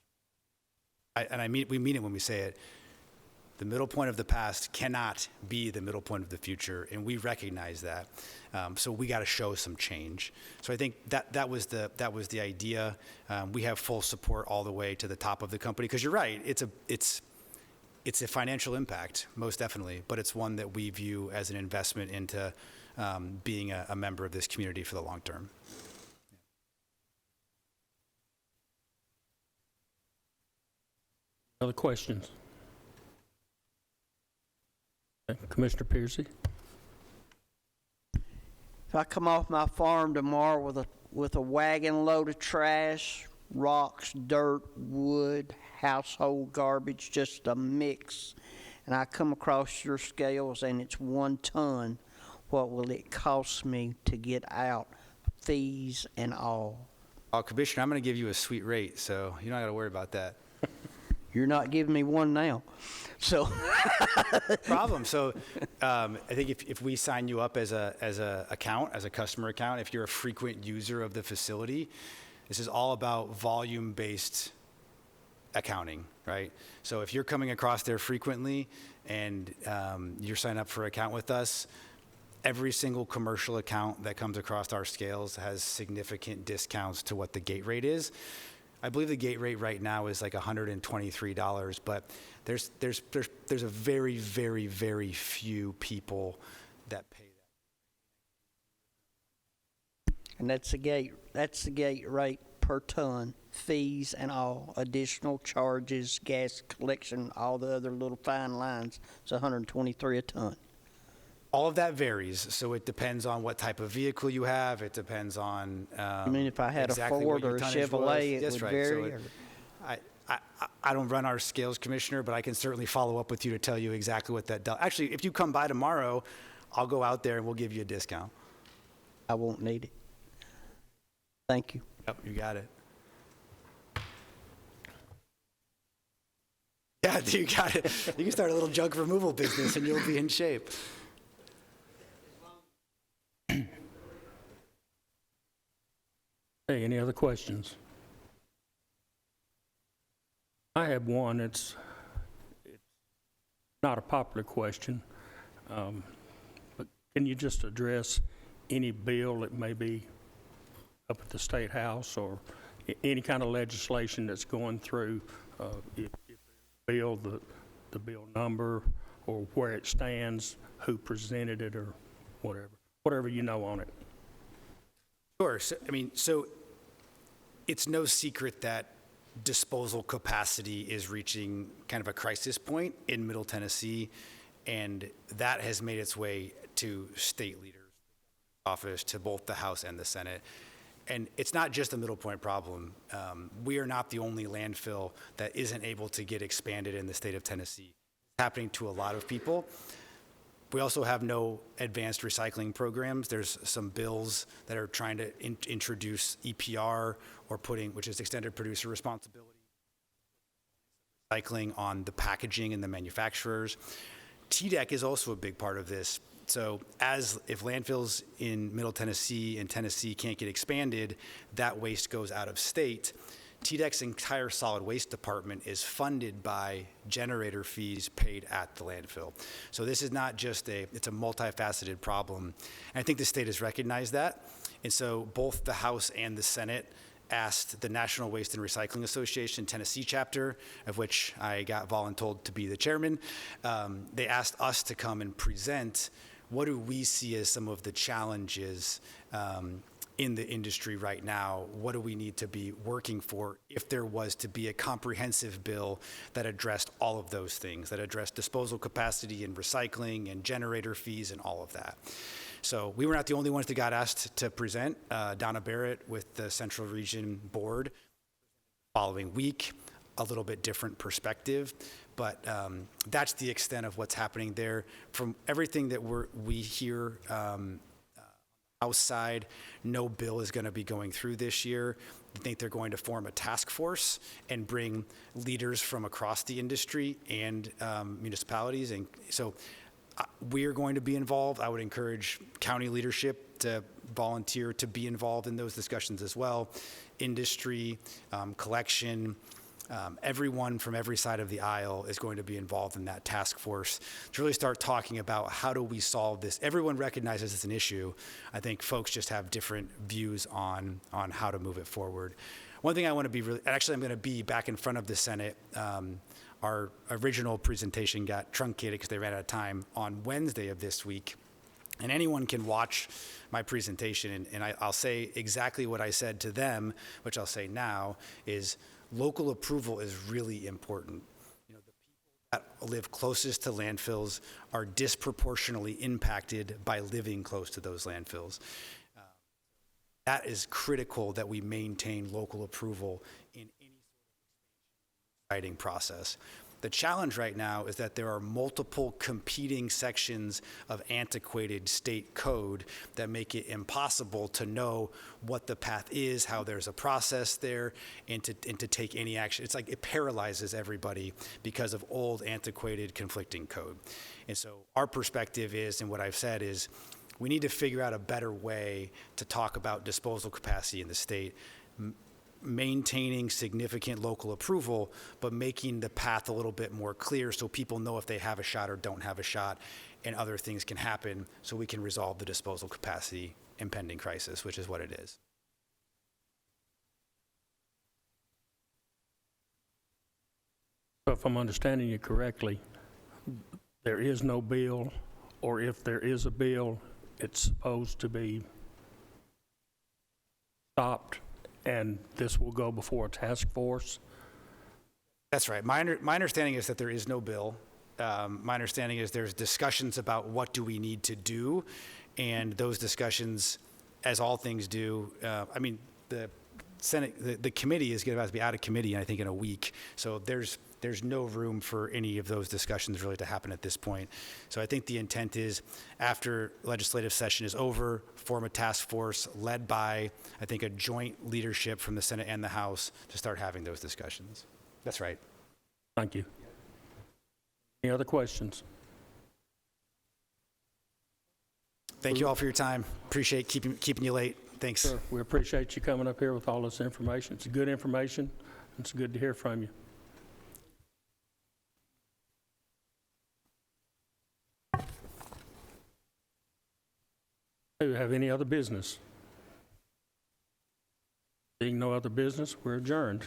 we mean it when we say it, the middle point of the past cannot be the middle point of the future, and we recognize that. So we got to show some change. So I think that was the idea. We have full support all the way to the top of the company, because you're right. It's a financial impact, most definitely, but it's one that we view as an investment into being a member of this community for the long term. Other questions? Commissioner Piercy. If I come off my farm tomorrow with a wagon load of trash, rocks, dirt, wood, household garbage, just a mix, and I come across your scales and it's 1 ton, what will it cost me to get out, fees and all? Oh, Commissioner, I'm going to give you a sweet rate, so you don't got to worry about that. You're not giving me one now, so. Problem. So, I think if we sign you up as a customer account, if you're a frequent user of the facility, This is all about volume-based accounting, right? So if you're coming across there frequently and you're signing up for an account with us, every single commercial account that comes across our scales has significant discounts to what the gate rate is. I believe the gate rate right now is like $123, but there's a very, very, very few people that pay that. And that's the gate rate per ton, fees and all, additional charges, gas collection, all the other little fine lines. It's $123 a ton. All of that varies, so it depends on what type of vehicle you have. It depends on I mean, if I had exactly a what Ford your or a tonnage was. Chevrolet, it That's would right. vary. So I don't run our scales, Commissioner, but I can certainly follow up with you to tell you exactly what that does. Actually, if you come by tomorrow, I'll go out there and we'll give you a discount. I won't need it. Thank you. Yep, you got it. Yeah, you got it. You can start a little junk removal business and you'll be in shape. Hey, any other questions? I have one. It's not a popular question, but can you just address any bill that may be up at the State House or any kind of legislation that's going through, if bill, the bill number, or where it stands, who presented it, or whatever you know on it? Sure. So it's no secret that disposal capacity is reaching kind of a crisis point in Middle Tennessee, and that has made its way to state leaders' office, to both the House and the Senate. And it's not just a Middle Point problem. We are not the only landfill that isn't able to get expanded in the state of Tennessee. It's happening to a lot of people. We also have no advanced recycling programs. There's some bills that are trying to introduce EPR or which is extended producer responsibility, recycling on the packaging and the manufacturers. TDEC is also a big part of this. So if landfills in Middle Tennessee and Tennessee can't get expanded, that waste goes out of state. TDEC's entire solid waste department is funded by generator fees paid at the landfill. So this is not just it's a multifaceted problem. And I think the state has recognized that. And so both the House and the Senate asked the National Waste and Recycling Association Tennessee chapter, of which I got voluntold to be the chairman. They asked us to come and present what do we see as some of the challenges in the industry right now. What do we need to be working for if there was to be a comprehensive bill that addressed all of those things, that addressed disposal capacity and recycling and generator fees and all of that. So we were not the only ones that got asked to present. Donna Barrett with the Central Region Board following week, a little bit different perspective, but that's the extent of what's happening there. From everything that we hear outside, no bill is going to be going through this year. I think they're going to form a task force and bring leaders from across the industry and municipalities. And so we're going to be involved. I would encourage county leadership to volunteer to be involved in those discussions as well. Industry, collection, everyone from every side of the aisle is going to be involved in that task force to really start talking about how do we solve this. Everyone recognizes it's an issue. I think folks just have different views on how to move it forward. One thing I want to be I'm going to be back in front of the Senate. Our original presentation got truncated because they ran out of time on Wednesday of this week. And anyone can watch my presentation, and I'll say exactly what I said to them, which I'll say now, is local approval is really important. You know, the people that live closest to landfills are disproportionately impacted by living close to those landfills. That is critical that we maintain local approval in any sort of expansion process. The challenge right now is that there are multiple competing sections of antiquated state code that make it impossible to know what the path is, how there's a process there, and to take any action. It's like it paralyzes everybody because of old, antiquated, conflicting code. And so our perspective is, and what I've said is, we need to figure out a better way to talk about disposal capacity in the state. maintaining significant local approval, but making the path a little bit more clear so people know if they have a shot or don't have a shot, and other things can happen so we can resolve the disposal capacity impending crisis, which is what it is. So if I'm understanding you correctly, there is no bill, or if there is a bill, it's supposed to be stopped, and this will go before a task force? That's right. My understanding is that there is no bill. My understanding is there's discussions about what do we need to do, and those discussions, as all things do, I mean, the Senate, the committee is about to be out of committee, I think, in a week. So there's no room for any of those discussions really to happen at this point. So I think the intent is, after legislative session is over, form a task force led by, I think, a joint leadership from the Senate and the House to start having those discussions. That's right. Thank you. Any other questions? Thank you all for your time. Appreciate keeping you late. Thanks. Sure. We appreciate you coming up here with all this information. It's good information. It's good to hear from you. Do we have any other business? Seeing no other business, we're adjourned.